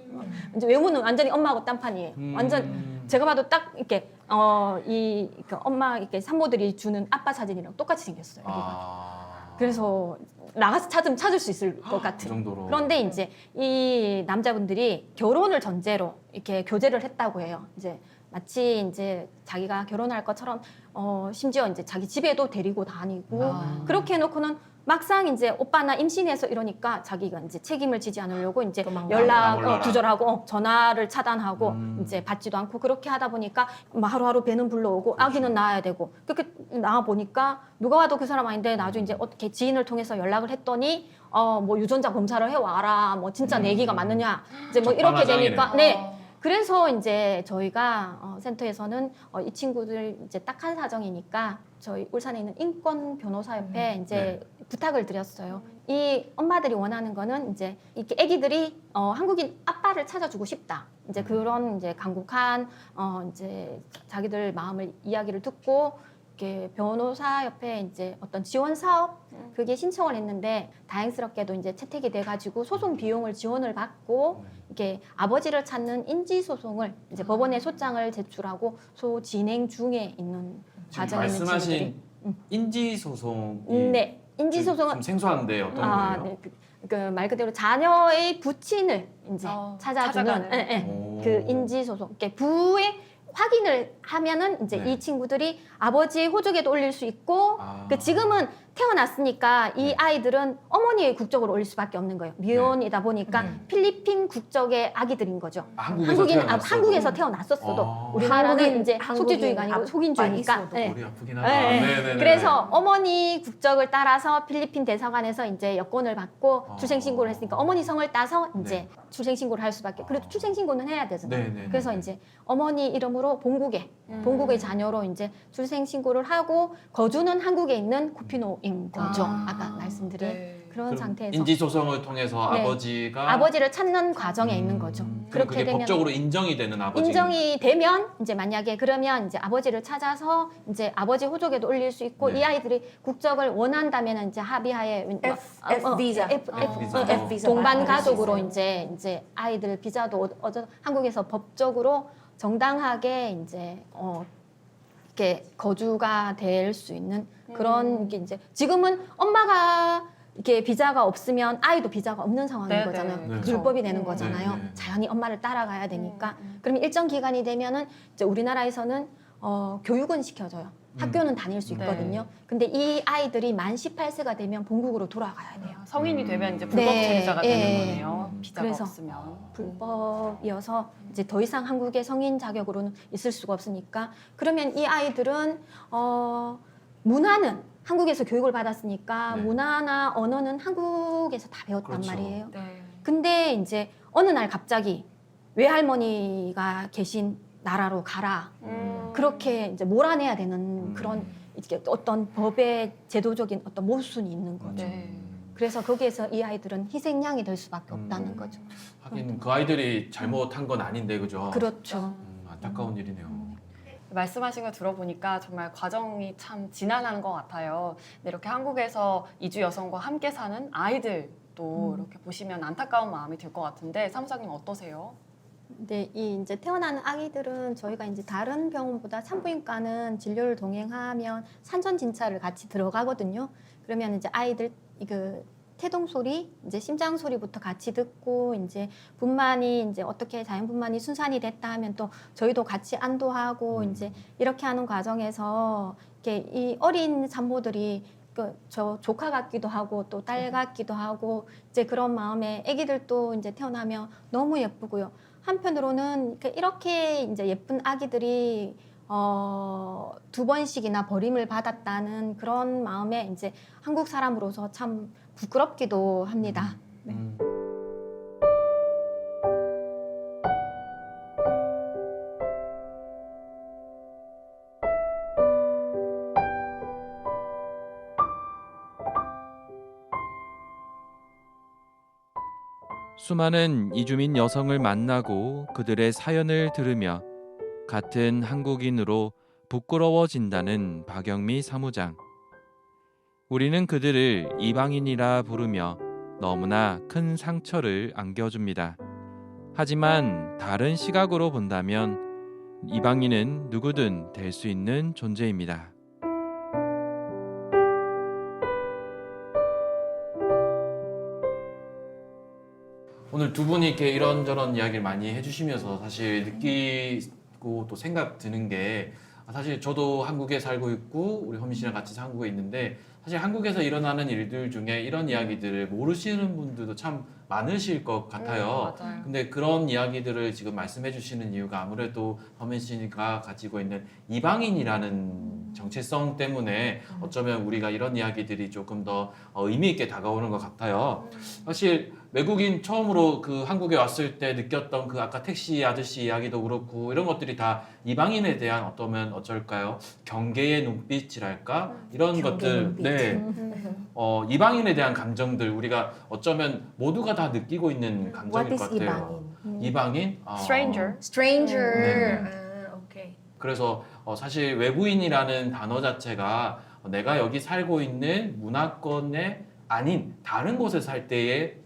이제 외모는 완전히 엄마하고 딴판이에요. 완전 제가 봐도 딱 이렇게 그러니까 엄마 이렇게 산모들이 주는 아빠 사진이랑 똑같이 생겼어요. 애기가. 그래서 나가서 찾을 수 있을 것 그 같은. 정도로. 그런데 이제 이 남자분들이 결혼을 전제로 이렇게 교제를 했다고 해요. 이제 마치 이제 자기가 결혼할 것처럼 심지어 이제 자기 집에도 데리고 다니고 그렇게 해놓고는 막상 이제 오빠나 임신해서 이러니까 자기가 이제 책임을 지지 않으려고 이제 도망가. 연락 몰라라. 두절하고 전화를 차단하고 음. 이제 받지도 않고 그렇게 하다 보니까 막 하루하루 배는 불러오고 아기는 낳아야 되고 그렇게 낳아 보니까 누가 와도 그 사람 아닌데 나중에 이제 어떻게 지인을 통해서 연락을 했더니 뭐 유전자 검사를 해와라 뭐 진짜 내 애기가 맞느냐 이제 뭐 이렇게 되니까 네. 그래서 이제 저희가 센터에서는 이 친구들 이제 딱한 사정이니까 저희 울산에 있는 인권 변호사협회 이제 부탁을 드렸어요. 이 엄마들이 원하는 거는 이제 이렇게 아기들이 한국인 아빠를 찾아주고 싶다. 이제 그런 이제 간곡한 이제 자기들 마음을 이야기를 듣고 이렇게 변호사협회 이제 어떤 지원 사업 그게 신청을 했는데 다행스럽게도 이제 채택이 돼가지고 소송 비용을 지원을 받고 이렇게 아버지를 찾는 인지 소송을 이제 법원에 소장을 제출하고 진행 중에 있는 지금 과정에 있는 친구들이. 말씀하신 인지 소송이 네, 인지 소송은 좀 생소한데 어떤 거예요? 네, 그 말 그대로 자녀의 부친을 이제 찾아주는 찾아가는. 오. 그 인지 소송, 이렇게 부의 확인을 하면은 이제 네. 이 친구들이 아버지의 호적에도 올릴 수 있고 그 지금은 태어났으니까 이 아이들은 어머니의 국적으로 올릴 수밖에 없는 거예요. 미혼이다 보니까 필리핀 국적의 아기들인 거죠. 한국에서 태어났었어도 우리나라는 이제 속지주의가 아니고 속인주의니까. 네. 머리 아프긴 하다. 네. 네네네. 그래서 어머니 국적을 따라서 필리핀 대사관에서 이제 여권을 받고 출생신고를 했으니까 어머니 성을 따서 이제 출생신고를 할 수밖에. 그래도 출생신고는 해야 되잖아요. 네네네. 그래서 이제 어머니 이름으로 본국의 자녀로 이제 출생신고를 하고 거주는 한국에 있는 쿠피노인 거죠. 아까 말씀드린 그런 그럼 상태에서 인지 소송을 통해서 네. 아버지가 아버지를 찾는 과정에 있는 거죠. 그럼 그렇게 그게 되면 법적으로 인정이 되는 아버지. 인정이 되면 이제 만약에 그러면 이제 아버지를 찾아서 이제 아버지 호적에도 올릴 수 있고 네. 이 아이들이 국적을 원한다면 이제 합의하에 F 비자. F 비자. 동반 가족으로 이제 아이들 비자도 한국에서 법적으로 정당하게 이제 이렇게 거주가 될 수 있는 그런 게 이제 지금은 엄마가 이렇게 비자가 없으면 아이도 비자가 없는 상황인 네, 거잖아요. 네. 불법이 되는 음. 거잖아요. 네, 네. 자연히 엄마를 따라가야 되니까. 그럼 일정 기간이 되면은 이제 우리나라에서는 교육은 시켜줘요. 학교는 다닐 수 네. 있거든요. 근데 이 아이들이 만 18세가 되면 본국으로 돌아가야 돼요. 성인이 되면 이제 불법 네, 체류자가 예. 되는 거네요. 비자가 그래서 없으면. 불법이어서 이제 더 이상 한국의 성인 자격으로는 있을 수가 없으니까 그러면 이 아이들은 문화는 한국에서 교육을 받았으니까 네. 문화나 언어는 한국에서 다 배웠단 그렇죠. 말이에요. 네. 근데 이제 어느 날 갑자기 외할머니가 계신 나라로 가라. 그렇게 이제 몰아내야 되는 그런 이렇게 어떤 법의 제도적인 어떤 모순이 있는 거죠. 네. 그래서 거기에서 이 아이들은 희생양이 될 수밖에 없다는 거죠. 하긴 그 아이들이 잘못한 건 아닌데 그죠? 그렇죠. 안타까운 일이네요. 말씀하신 거 들어보니까 정말 과정이 참 지난한 것 같아요. 근데 이렇게 한국에서 이주 여성과 함께 사는 아이들도 이렇게 보시면 안타까운 마음이 들 것 같은데 사무장님 어떠세요? 근데 이 이제 태어나는 아기들은 저희가 이제 다른 병원보다 산부인과는 진료를 동행하면 산전 진찰을 같이 들어가거든요. 그러면 이제 아이들 그 태동 소리, 이제 심장 소리부터 같이 듣고 이제 분만이 이제 어떻게 자연 분만이 순산이 됐다 하면 또 저희도 같이 안도하고 이제 이렇게 하는 과정에서 이렇게 이 어린 산모들이 저 조카 같기도 하고 또 딸 같기도 하고 이제 그런 마음에 아기들도 이제 태어나면 너무 예쁘고요. 한편으로는 이렇게 이제 예쁜 아기들이 두 번씩이나 버림을 받았다는 그런 마음에 이제 한국 사람으로서 참 부끄럽기도 합니다. 네. 수많은 이주민 여성을 만나고 그들의 사연을 들으며 같은 한국인으로 부끄러워진다는 박영미 사무장. 우리는 그들을 이방인이라 부르며 너무나 큰 상처를 안겨줍니다. 하지만 다른 시각으로 본다면 이방인은 누구든 될 수 있는 존재입니다. 오늘 두 분이 이렇게 이런저런 이야기를 많이 해주시면서 사실 느끼고 또 생각 드는 게 사실 저도 한국에 살고 있고 우리 허민 씨랑 같이 한국에 있는데 사실 한국에서 일어나는 일들 중에 이런 이야기들을 모르시는 분들도 참 많으실 것 같아요. 맞아요. 근데 그런 이야기들을 지금 말씀해 주시는 이유가 아무래도 허민 씨가 가지고 있는 이방인이라는 정체성 때문에 어쩌면 우리가 이런 이야기들이 조금 더 의미 있게 다가오는 것 같아요. 사실 외국인 처음으로 그 한국에 왔을 때 느꼈던 그 아까 택시 아저씨 이야기도 그렇고 이런 것들이 다 이방인에 대한 어쩔까요? 경계의 눈빛이랄까? 이런 것들, 눈빛. 네. 이방인에 대한 감정들 우리가 어쩌면 모두가 다 느끼고 있는 감정일 What 것 is 같아요. 이방인? 이방인? Stranger. Stranger. 네. 아, 오케이. 그래서 사실 외부인이라는 단어 자체가 내가 여기 살고 있는 문화권에 아닌 다른 곳에 살 때에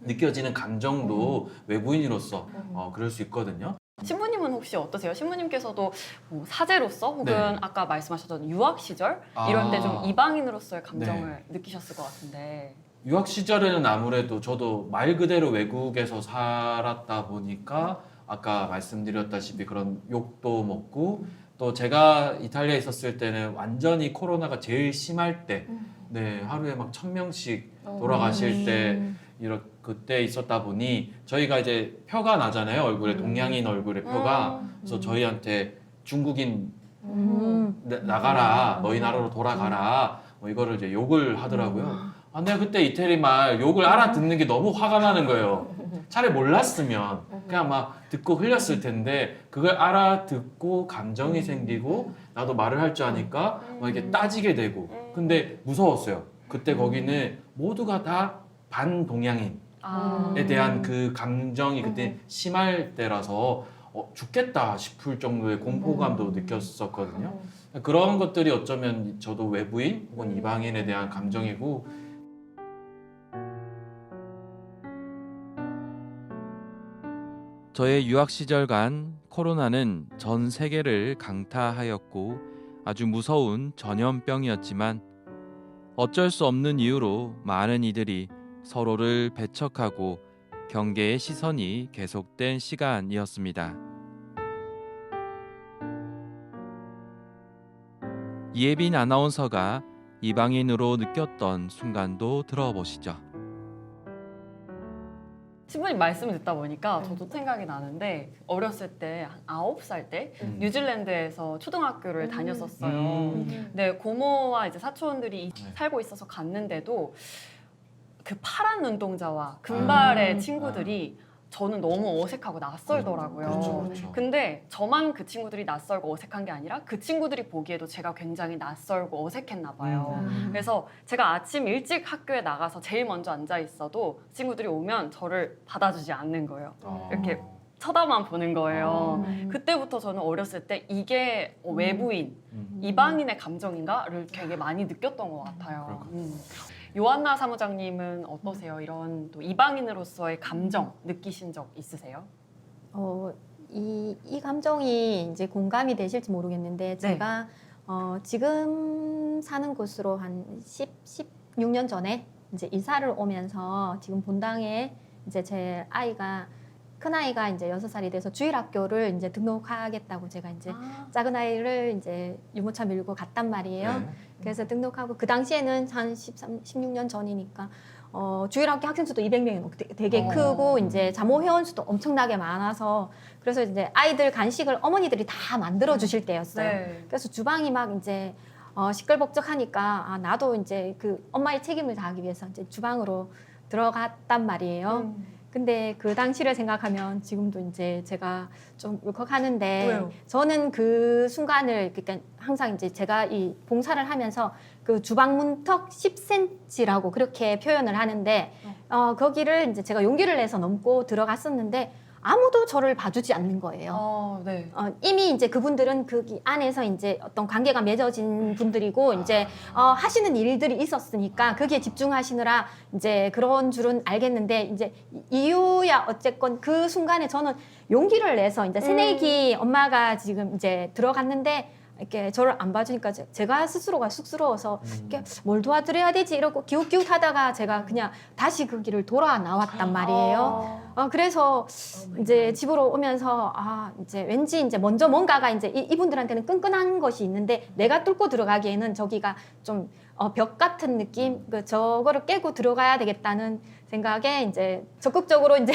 느껴지는 감정도 외부인으로서 그럴 수 있거든요. 신부님은 혹시 어떠세요? 신부님께서도 뭐 사제로서 혹은 네. 아까 말씀하셨던 유학 시절 이럴 때 좀 아. 이방인으로서의 감정을 느끼셨을 것 같은데. 유학 시절에는 아무래도 저도 말 그대로 외국에서 살았다 보니까 아까 말씀드렸다시피 그런 욕도 먹고 또 제가 이탈리아에 있었을 때는 완전히 코로나가 제일 심할 때 네, 하루에 막 1,000명씩 돌아가실 때 그때 있었다 보니 저희가 이제 표가 나잖아요. 얼굴에 동양인 얼굴에 표가. 그래서 저희한테 중국인 나가라, 너희 나라로 돌아가라, 뭐 이거를 이제 욕을 하더라고요. 내가 그때 이태리 말 욕을 알아듣는 게 너무 화가 나는 거예요. 차라리 몰랐으면 그냥 막 듣고 흘렸을 텐데 그걸 알아듣고 감정이 생기고 나도 말을 할 줄 아니까 막 이렇게 따지게 되고 근데 무서웠어요. 그때 거기는 모두가 다 반동양인에 대한 그 감정이 그때 심할 때라서 죽겠다 싶을 정도의 공포감도 느꼈었거든요. 그런 것들이 어쩌면 저도 외부인 혹은 이방인에 대한 감정이고 저의 유학 시절간 코로나는 전 세계를 강타하였고 아주 무서운 전염병이었지만 어쩔 수 없는 이유로 많은 이들이 서로를 배척하고 경계의 시선이 계속된 시간이었습니다. 이예빈 아나운서가 이방인으로 느꼈던 순간도 들어보시죠. 신부님 말씀을 듣다 보니까 저도 생각이 나는데 어렸을 때 한 9살 때 뉴질랜드에서 초등학교를 다녔었어요. 네, 고모와 이제 사촌들이 살고 있어서 갔는데도 그 파란 눈동자와 금발의 친구들이 저는 너무 어색하고 낯설더라고요. 그렇죠. 근데 저만 그 친구들이 낯설고 어색한 게 아니라 그 친구들이 보기에도 제가 굉장히 낯설고 어색했나 봐요. 그래서 제가 아침 일찍 학교에 나가서 제일 먼저 앉아 있어도 친구들이 오면 저를 받아주지 않는 거예요. 이렇게 쳐다만 보는 거예요. 그때부터 저는 어렸을 때 이게 외부인, 이방인의 감정인가를 되게 많이 느꼈던 것 같아요. 요한나 사무장님은 어떠세요? 이런 또 이방인으로서의 감정 느끼신 적 있으세요? 이 감정이 이제 공감이 되실지 모르겠는데 제가 지금 사는 곳으로 한 16년 전에 이제 이사를 오면서 지금 본당에 이제 제 아이가 큰 아이가 이제 6살이 돼서 주일학교를 이제 등록하겠다고 제가 이제 작은 아이를 이제 유모차 밀고 갔단 말이에요. 네. 그래서 등록하고 그 당시에는 한 16년 전이니까 주일학교 학생 수도 200명이 넘고 되게 크고 이제 자모 회원 수도 엄청나게 많아서 그래서 이제 아이들 간식을 어머니들이 다 만들어 주실 때였어요. 네. 그래서 주방이 막 이제 시끌벅적하니까 나도 이제 그 엄마의 책임을 다하기 위해서 이제 주방으로 들어갔단 말이에요. 근데 그 당시를 생각하면 지금도 이제 제가 좀 울컥하는데 왜요? 저는 그 순간을 그러니까 항상 이제 제가 이 봉사를 하면서 그 주방 문턱 10cm라고 그렇게 표현을 하는데 거기를 이제 제가 용기를 내서 넘고 들어갔었는데 아무도 저를 봐주지 않는 거예요. 네. 이미 이제 그분들은 그 안에서 이제 어떤 관계가 맺어진 분들이고 이제 하시는 일들이 있었으니까 거기에 집중하시느라 이제 그런 줄은 알겠는데 이제 이유야 어쨌건 그 순간에 저는 용기를 내서 이제 새내기 엄마가 지금 이제 들어갔는데 이렇게 저를 안 봐주니까 제가 스스로가 쑥스러워서 이렇게 뭘 도와드려야 되지 이러고 기웃기웃 하다가 제가 그냥 다시 그 길을 돌아 나왔단 말이에요. 그래서 이제 집으로 오면서 이제 왠지 이제 먼저 뭔가가 이제 이분들한테는 끈끈한 것이 있는데 내가 뚫고 들어가기에는 저기가 좀 벽 같은 느낌, 저거를 깨고 들어가야 되겠다는 생각에 이제 적극적으로 이제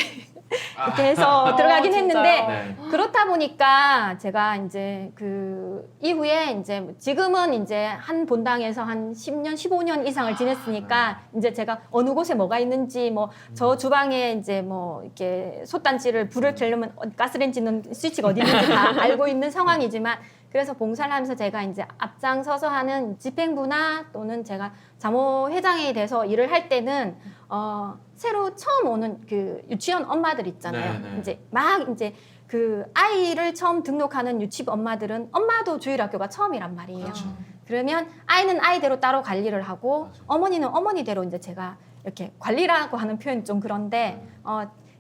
이렇게 해서 들어가긴 진짜요? 했는데 네. 그렇다 보니까 제가 이제 그 이후에 이제 지금은 이제 한 본당에서 한 10년, 15년 이상을 지냈으니까 이제 제가 어느 곳에 뭐가 있는지 뭐 저 주방에 이제 뭐 이렇게 솥단지를 불을 켜려면 가스레인지는 스위치가 어디 있는지 다 알고 있는 상황이지만 그래서 봉사를 하면서 제가 이제 앞장서서 하는 집행부나 또는 제가 자모회장에 대해서 일을 할 때는 새로 처음 오는 그 유치원 엄마들 있잖아요. 네, 네. 이제 막 이제 그 아이를 처음 등록하는 유치부 엄마들은 엄마도 주일학교가 처음이란 말이에요. 그렇죠. 그러면 아이는 아이대로 따로 관리를 하고 맞아요. 어머니는 어머니대로 이제 제가 이렇게 관리라고 하는 표현이 좀 그런데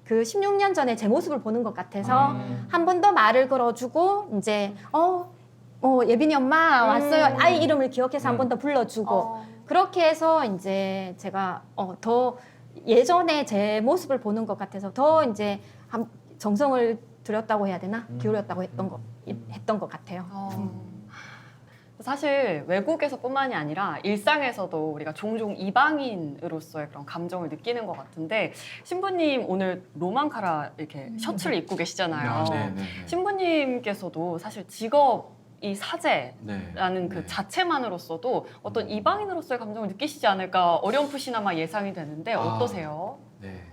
그 16년 전에 제 모습을 보는 것 같아서 한 번 더 말을 걸어주고 이제 예빈이 엄마 왔어요. 아이 이름을 기억해서 한 번 더 불러주고 그렇게 해서 이제 제가 더 예전에 제 모습을 보는 것 같아서 더 이제 정성을 들였다고 해야 되나 기울였다고 했던 것 같아요. 사실 외국에서뿐만이 아니라 일상에서도 우리가 종종 이방인으로서의 그런 감정을 느끼는 것 같은데 신부님 오늘 로망카라 이렇게 셔츠를 입고 계시잖아요. 네, 네. 신부님께서도 사실 직업이 사제라는 네. 그 자체만으로서도 어떤 이방인으로서의 감정을 느끼시지 않을까 어렴풋이나마 예상이 되는데 어떠세요? 네.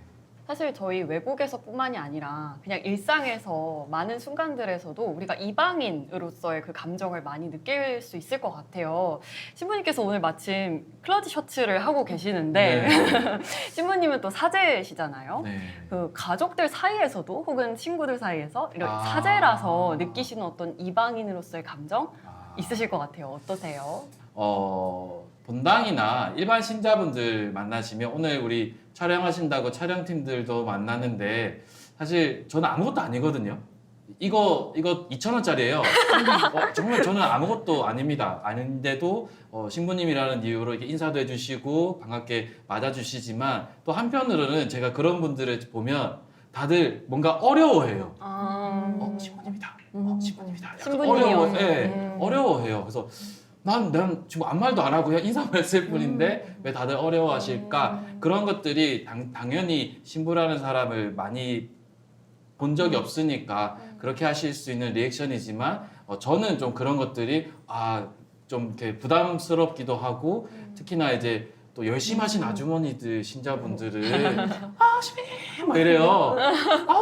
사실 저희 외국에서뿐만이 아니라 그냥 일상에서 많은 순간들에서도 우리가 이방인으로서의 그 감정을 많이 느낄 수 있을 것 같아요. 신부님께서 오늘 마침 클러지 셔츠를 하고 계시는데 신부님은 또 사제시잖아요. 네. 그 가족들 사이에서도 혹은 친구들 사이에서 이런 사제라서 느끼시는 어떤 이방인으로서의 감정 있으실 것 같아요. 어떠세요? 본당이나 일반 신자분들 만나시면 오늘 우리 촬영하신다고 촬영팀들도 만나는데 사실 저는 아무것도 아니거든요. 이거 2,000원짜리예요. 정말 저는 아무것도 아닙니다. 아닌데도 신부님이라는 이유로 이렇게 인사도 해주시고 반갑게 맞아주시지만 또 한편으로는 제가 그런 분들을 보면 다들 뭔가 어려워해요. 신부님이다. 신부님이다. 약간 신부님이요. 어려워해요. 그래서 난 지금 아무 말도 안 하고 그냥 인사만 했을 뿐인데 왜 다들 어려워하실까? 그런 것들이 당연히 신부라는 사람을 많이 본 적이 없으니까 그렇게 하실 수 있는 리액션이지만 저는 좀 그런 것들이 좀 이렇게 부담스럽기도 하고 특히나 이제 또 열심히 하신 아주머니들 신자분들은 신부님 막 이래요.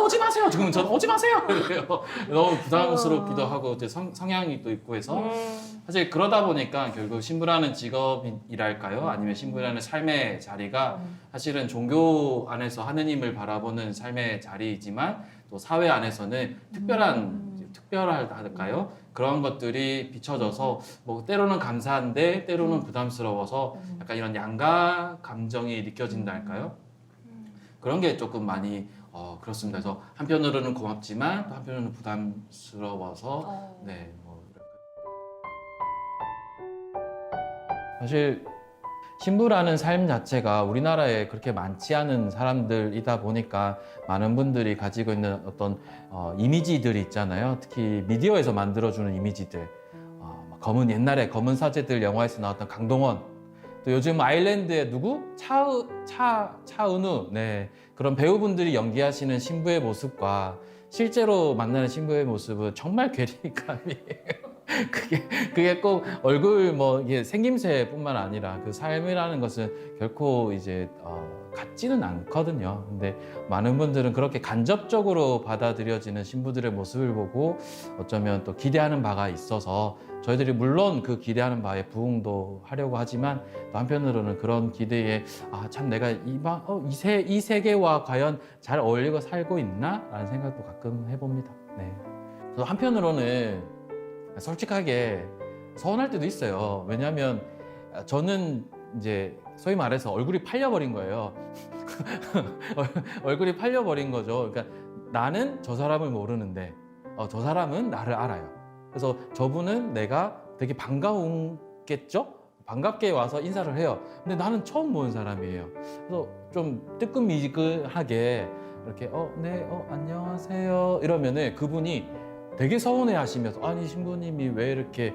오지 마세요. 지금 전 오지 마세요. 이래요. 너무 부담스럽기도 하고 성향이 또 있고 해서 사실 그러다 보니까 결국 신부라는 직업이랄까요? 아니면 신부라는 삶의 자리가 사실은 종교 안에서 하느님을 바라보는 삶의 자리이지만 또 사회 안에서는 특별할까요? 그런 것들이 비춰져서 뭐 때로는 감사한데 때로는 부담스러워서 약간 이런 양가 감정이 느껴진다 할까요? 그런 게 조금 많이 그렇습니다. 그래서 한편으로는 고맙지만 또 한편으로는 부담스러워서 네. 사실 신부라는 삶 자체가 우리나라에 그렇게 많지 않은 사람들이다 보니까 많은 분들이 가지고 있는 어떤 이미지들이 있잖아요. 특히 미디어에서 만들어주는 이미지들. 옛날에 검은 사제들 영화에서 나왔던 강동원. 또 요즘 아일랜드의 누구? 차은우. 네. 그런 배우분들이 연기하시는 신부의 모습과 실제로 만나는 신부의 모습은 정말 괴리감이 그게 꼭 얼굴 이게 생김새뿐만 아니라 그 삶이라는 것은 결코 이제 같지는 않거든요. 근데 많은 분들은 그렇게 간접적으로 받아들여지는 신부들의 모습을 보고 어쩌면 또 기대하는 바가 있어서 저희들이 물론 그 기대하는 바에 부응도 하려고 하지만 또 한편으로는 그런 기대에 참 내가 이 세계와 과연 잘 어울리고 살고 있나? 라는 생각도 가끔 해봅니다. 네. 그래서 한편으로는 솔직하게 서운할 때도 있어요. 왜냐하면 저는 이제 소위 말해서 얼굴이 팔려버린 거예요. 얼굴이 팔려버린 거죠. 그러니까 나는 저 사람을 모르는데 저 사람은 나를 알아요. 그래서 저분은 내가 되게 반가웠겠죠? 반갑게 와서 인사를 해요. 근데 나는 처음 보는 사람이에요. 그래서 좀 뜨끔미지근하게 이렇게 네, 안녕하세요 이러면은 그분이 되게 서운해 하시면서 아니 신부님이 왜 이렇게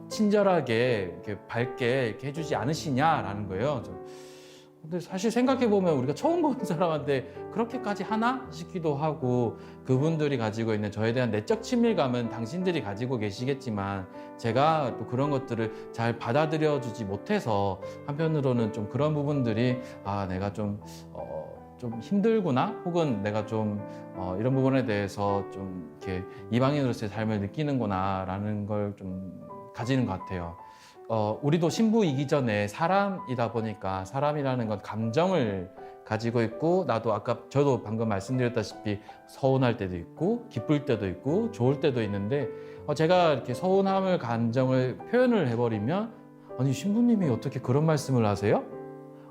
친절하게 이렇게 밝게 이렇게 해주지 않으시냐라는 거예요. 근데 사실 생각해 보면 우리가 처음 보는 사람한테 그렇게까지 하나 싶기도 하고 그분들이 가지고 있는 저에 대한 내적 친밀감은 당신들이 가지고 계시겠지만 제가 또 그런 것들을 잘 받아들여 주지 못해서 한편으로는 좀 그런 부분들이 내가 좀 힘들구나 혹은 내가 좀 이런 부분에 대해서 좀 이렇게 이방인으로서의 삶을 느끼는구나라는 걸 좀 가지는 것 같아요. 우리도 신부이기 전에 사람이다 보니까 사람이라는 건 감정을 가지고 있고 나도 저도 방금 말씀드렸다시피 서운할 때도 있고 기쁠 때도 있고 좋을 때도 있는데 제가 이렇게 서운함을 감정을 표현을 해버리면 아니 신부님이 어떻게 그런 말씀을 하세요?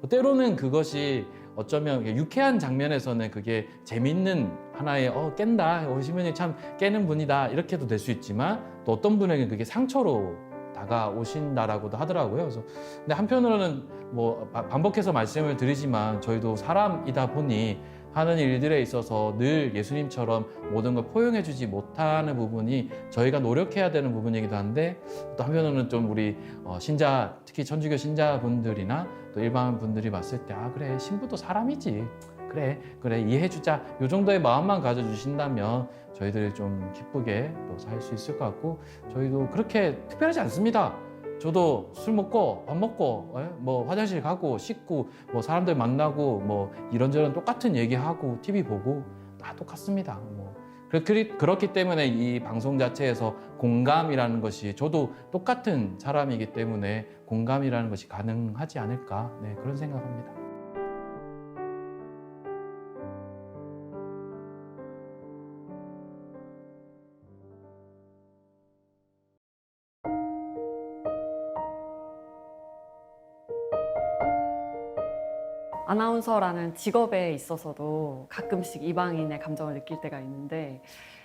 때로는 그것이 어쩌면 유쾌한 장면에서는 그게 재밌는 하나의 깬다 우리 신부님 참 깨는 분이다 이렇게도 될 수 있지만 또 어떤 분에게는 그게 상처로 다가오신다라고도 하더라고요. 그래서 근데 한편으로는 뭐 반복해서 말씀을 드리지만 저희도 사람이다 보니 하는 일들에 있어서 늘 예수님처럼 모든 걸 포용해주지 못하는 부분이 저희가 노력해야 되는 부분이기도 한데 또 한편으로는 좀 우리 신자 특히 천주교 신자분들이나 또 일반 분들이 봤을 때 그래 신부도 사람이지 그래 이해해주자 이 정도의 마음만 가져주신다면 저희들이 좀 기쁘게 또 살 수 있을 것 같고 저희도 그렇게 특별하지 않습니다. 저도 술 먹고 밥 먹고 뭐 화장실 가고 씻고 뭐 사람들 만나고 뭐 이런저런 똑같은 얘기하고 TV 보고 다 똑같습니다. 뭐 그렇기 때문에 이 방송 자체에서 공감이라는 것이 저도 똑같은 사람이기 때문에 공감이라는 것이 가능하지 않을까 그런 생각합니다. 아나운서라는 직업에 있어서도 가끔씩 이방인의 감정을 느낄 때가 있는데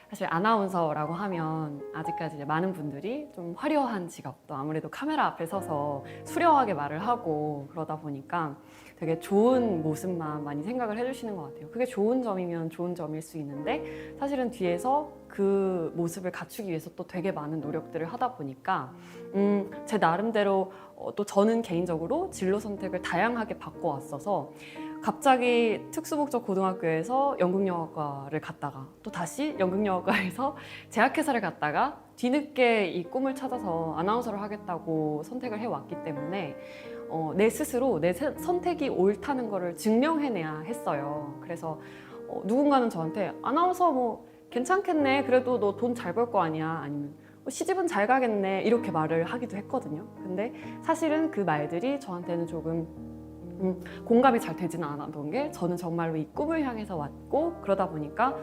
사실 아나운서라고 하면 아직까지 이제 많은 분들이 좀 화려한 직업 또 아무래도 카메라 앞에 서서 수려하게 말을 하고 그러다 보니까 되게 좋은 모습만 많이 생각을 해주시는 것 같아요. 그게 좋은 점이면 좋은 점일 수 있는데 사실은 뒤에서 그 모습을 갖추기 위해서 또 되게 많은 노력들을 하다 보니까 제 나름대로 또 저는 개인적으로 진로 선택을 다양하게 바꿔왔어서 갑자기 특수목적 고등학교에서 연극영화과를 갔다가 또 다시 연극영화과에서 제약회사를 갔다가 뒤늦게 이 꿈을 찾아서 아나운서를 하겠다고 선택을 해왔기 때문에 내 스스로 내 선택이 옳다는 거를 증명해내야 했어요. 그래서 누군가는 저한테 아나운서 뭐 괜찮겠네 그래도 너 돈 잘 벌 거 아니야 아니면 시집은 잘 가겠네 이렇게 말을 하기도 했거든요. 근데 사실은 그 말들이 저한테는 조금 공감이 잘 되지는 않았던 게 저는 정말로 이 꿈을 향해서 왔고 그러다 보니까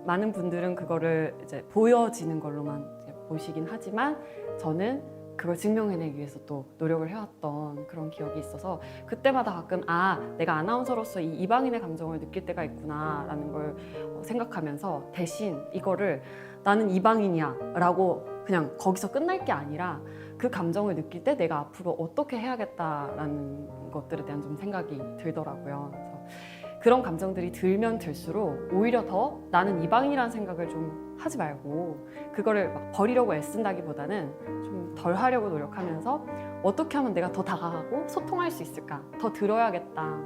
많은 분들은 그거를 이제 보여지는 걸로만 이제 보시긴 하지만 저는 그걸 증명해내기 위해서 또 노력을 해왔던 그런 기억이 있어서 그때마다 가끔 내가 아나운서로서 이 이방인의 감정을 느낄 때가 있구나 라는 걸 생각하면서 대신 이거를 나는 이방인이야 라고 그냥 거기서 끝날 게 아니라 그 감정을 느낄 때 내가 앞으로 어떻게 해야겠다라는 것들에 대한 좀 생각이 들더라고요. 그래서 그런 감정들이 들면 들수록 오히려 더 나는 이방인이라는 생각을 좀 하지 말고 그거를 막 버리려고 애쓴다기보다는 좀 덜 하려고 노력하면서 어떻게 하면 내가 더 다가가고 소통할 수 있을까? 더 들어야겠다.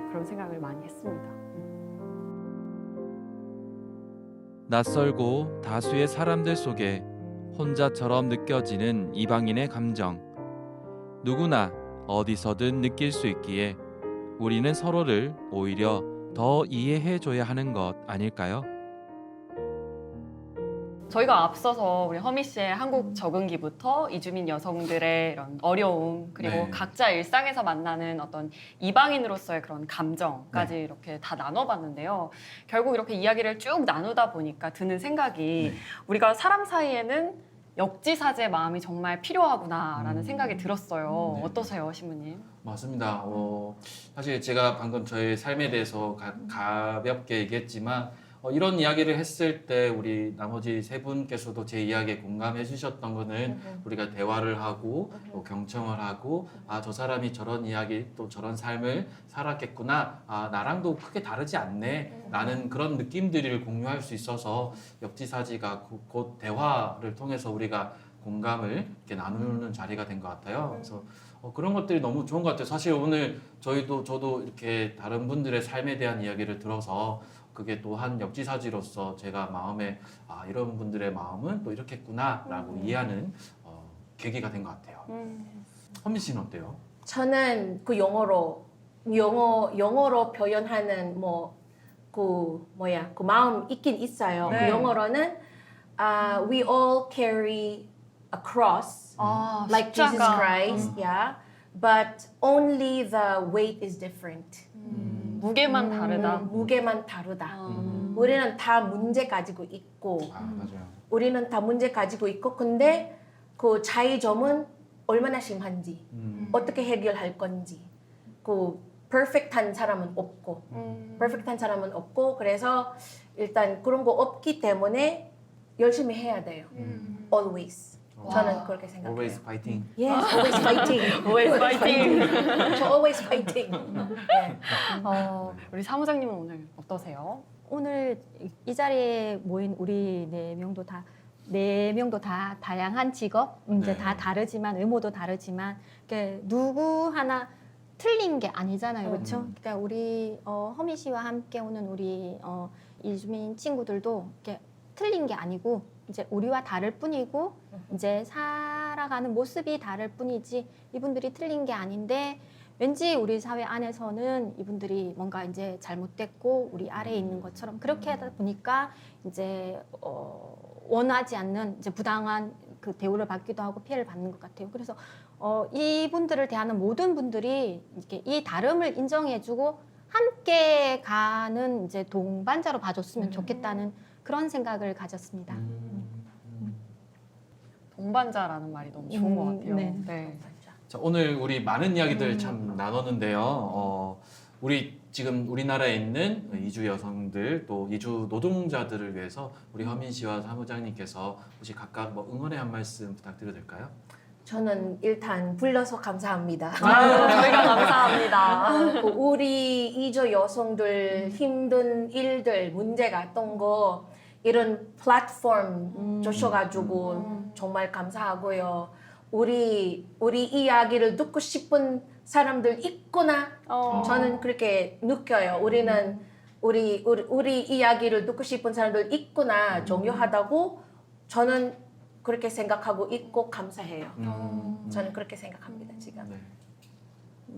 그런 생각을 많이 했습니다. 낯설고 다수의 사람들 속에 혼자처럼 느껴지는 이방인의 감정. 누구나 어디서든 느낄 수 있기에 우리는 서로를 오히려 더 이해해줘야 하는 것 아닐까요? 저희가 앞서서 우리 허미 씨의 한국 적응기부터 이주민 여성들의 이런 어려움 그리고 각자 일상에서 만나는 어떤 이방인으로서의 그런 감정까지 이렇게 다 나눠봤는데요. 결국 이렇게 이야기를 쭉 나누다 보니까 드는 생각이 우리가 사람 사이에는 역지사지의 마음이 정말 필요하구나라는 생각이 들었어요. 어떠세요, 신부님? 맞습니다. 사실 제가 방금 저의 삶에 대해서 가볍게 얘기했지만 이런 이야기를 했을 때 우리 나머지 세 분께서도 제 이야기에 공감해 주셨던 거는 우리가 대화를 하고 또 경청을 하고 아, 저 사람이 저런 이야기 또 저런 삶을 살았겠구나. 아, 나랑도 크게 다르지 않네. 라는 그런 느낌들을 공유할 수 있어서 역지사지가 곧 대화를 통해서 우리가 공감을 이렇게 나누는 자리가 된 것 같아요. 그래서 그런 것들이 너무 좋은 것 같아요. 사실 오늘 저도 이렇게 다른 분들의 삶에 대한 이야기를 들어서 그게 또 한 역지사지로서 제가 마음에 아, 이런 분들의 마음은 또 이렇겠구나라고 이해하는 계기가 된 것 같아요. 허민 씨는 어때요? 저는 그 영어로 표현하는 그 마음 있긴 있어요. 네. 그 영어로는 we all carry a cross 아, like Jesus 십자가. Christ, yeah, but only the weight is different. 무게만 다르다. 무게만 다르다. 음. 우리는 다 문제 가지고 있고, 아, 맞아요. 우리는 다 문제 가지고 있고, 근데 그 차이점은 얼마나 심한지, 어떻게 해결할 건지, 그 퍼펙트한 사람은 없고, 그래서 일단 그런 거 없기 때문에 열심히 해야 돼요. Always. 저는 그렇게 생각해요. Always fighting. Yes, always fighting. Always fighting. 저 always fighting. 네. 우리 사무장님은 오늘 어떠세요? 오늘 이 자리에 모인 우리 네 명도 다 다양한 직업, 이제 네. 다 다르지만 의무도 다르지만 이렇게 누구 하나 틀린 게 아니잖아요, 그렇죠? 그러니까 우리 허미 씨와 함께 오는 우리 이주민 친구들도 이렇게 틀린 게 아니고 이제 우리와 다를 뿐이고 이제 살아가는 모습이 다를 뿐이지 이분들이 틀린 게 아닌데 왠지 우리 사회 안에서는 이분들이 뭔가 이제 잘못됐고 우리 아래에 있는 것처럼 그렇게 하다 보니까 이제 원하지 않는 이제 부당한 그 대우를 받기도 하고 피해를 받는 것 같아요. 그래서 이분들을 대하는 모든 분들이 이렇게 이 다름을 인정해주고 함께 가는 이제 동반자로 봐줬으면 좋겠다는 그런 생각을 가졌습니다. 동반자라는 말이 너무 좋은 것 같아요. 네. 자, 오늘 우리 많은 이야기들 참 나눴는데요. 우리 지금 우리나라에 있는 이주 여성들 또 이주 노동자들을 위해서 우리 허민 씨와 사무장님께서 혹시 각각 뭐 응원의 한 말씀 부탁드려도 될까요? 저는 일단 불러서 감사합니다. 저희가 감사합니다. 우리 이주 여성들 힘든 일들 문제가 있던 거 이런 플랫폼 주셔가지고 정말 감사하고요. 우리 이야기를 듣고 싶은 사람들 있구나. 저는 그렇게 느껴요. 우리는 우리 이야기를 듣고 싶은 사람들 있구나. 중요하다고 저는 그렇게 생각하고 있고 감사해요. 저는 그렇게 생각합니다 지금. 네.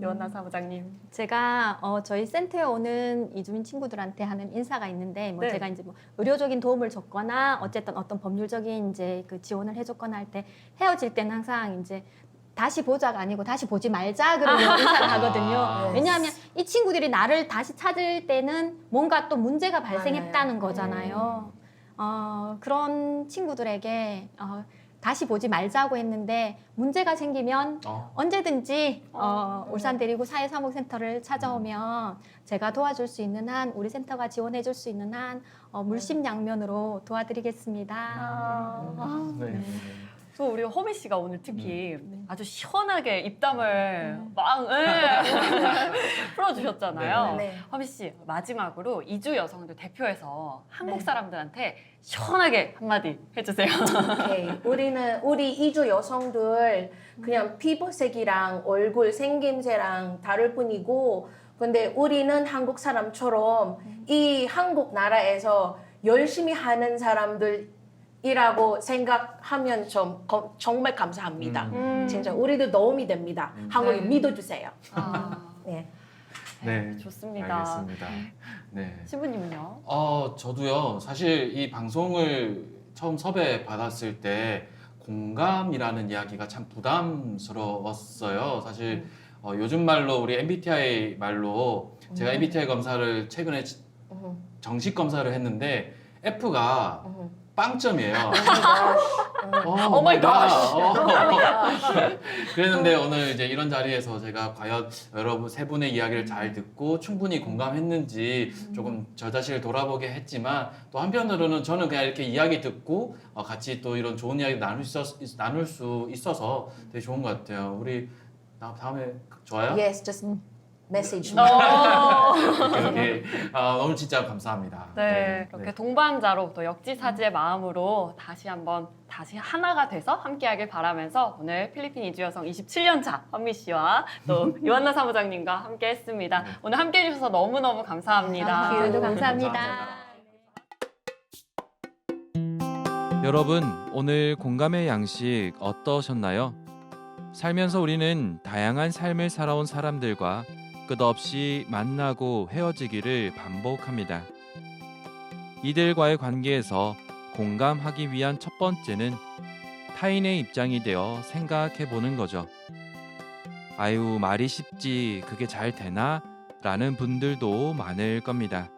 연나 사무장님. 제가 저희 센터에 오는 이주민 친구들한테 하는 인사가 있는데 뭐 네. 제가 이제 뭐 의료적인 도움을 줬거나 어쨌든 어떤 법률적인 이제 그 지원을 해줬거나 할 때 헤어질 때는 항상 이제 다시 보자가 아니고 다시 보지 말자 그러고 인사를 하거든요. 왜냐하면 이 친구들이 나를 다시 찾을 때는 뭔가 또 문제가 발생했다는 거잖아요. 그런 친구들에게 다시 보지 말자고 했는데 문제가 생기면 언제든지 울산 대리구 사회사무센터를 찾아오면 제가 도와줄 수 있는 한 우리 센터가 지원해줄 수 있는 한 물심양면으로 도와드리겠습니다. 네. 또 우리 허미 씨가 오늘 특히 아주 시원하게 입담을 막 풀어주셨잖아요. 네. 허미 씨 마지막으로 이주 여성들 대표해서 한국 사람들한테 시원하게 한마디 해주세요. 오케이. 우리 이주 여성들 그냥 피부색이랑 얼굴 생김새랑 다를 뿐이고 근데 우리는 한국 사람처럼 이 한국 나라에서 열심히 하는 사람들이라고 생각하면 정말 감사합니다. 진짜 우리도 도움이 됩니다. 한국에 믿어주세요. 네. 네. 좋습니다. 알겠습니다. 네. 신부님은요? 저도요. 사실 이 방송을 처음 섭외 받았을 때 공감이라는 이야기가 참 부담스러웠어요. 사실 요즘 말로 우리 MBTI 말로 제가 MBTI 검사를 최근에 정식 검사를 했는데 F가 빵점이에요. 오 마이 갓. 그랬는데 오늘 이제 이런 자리에서 제가 과연 여러분 세 분의 이야기를 잘 듣고 충분히 공감했는지 조금 저 자신을 돌아보게 했지만 또 한편으로는 저는 그냥 이렇게 이야기 듣고 같이 또 이런 좋은 이야기 나눌 수 있어서 되게 좋은 것 같아요. 우리 다음에 좋아요? Yes, just message. 이렇게 너무 진짜 감사합니다. 네, 이렇게 동반자로 또 역지사지의 마음으로 다시 하나가 돼서 함께하길 바라면서 오늘 필리핀 이주 여성 27년차 현미 씨와 또 요한나 사무장님과 함께했습니다. 오늘 함께해 주셔서 너무너무 감사합니다. 모두 감사합니다. 여러분, 오늘 공감의 양식 어떠셨나요? 살면서 우리는 다양한 삶을 살아온 사람들과 끝없이 만나고 헤어지기를 반복합니다. 이들과의 관계에서 공감하기 위한 첫 번째는 타인의 입장이 되어 생각해 보는 거죠. 아유, 말이 쉽지 그게 잘 되나? 라는 분들도 많을 겁니다.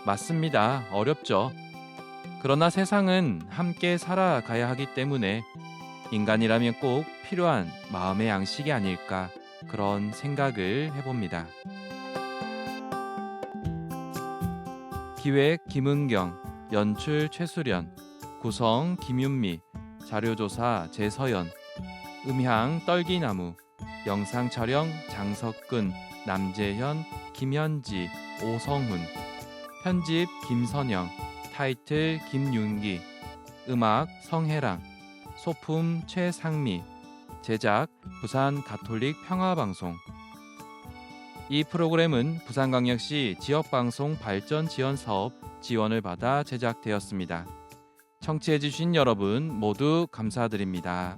맞습니다. 어렵죠. 그러나 세상은 함께 살아가야 하기 때문에 인간이라면 꼭 필요한 마음의 양식이 아닐까 그런 생각을 해봅니다. 기획 김은경, 연출 최수련, 구성 김윤미, 자료조사 재서연, 음향 떨기나무, 영상 촬영 장석근, 남재현, 김현지, 오성훈, 편집 김선영, 타이틀 김윤기, 음악 성혜랑, 소품 최상미, 제작 부산 가톨릭 평화방송. 이 프로그램은 부산광역시 지역방송 발전 지원 사업 지원을 받아 제작되었습니다. 청취해주신 여러분 모두 감사드립니다.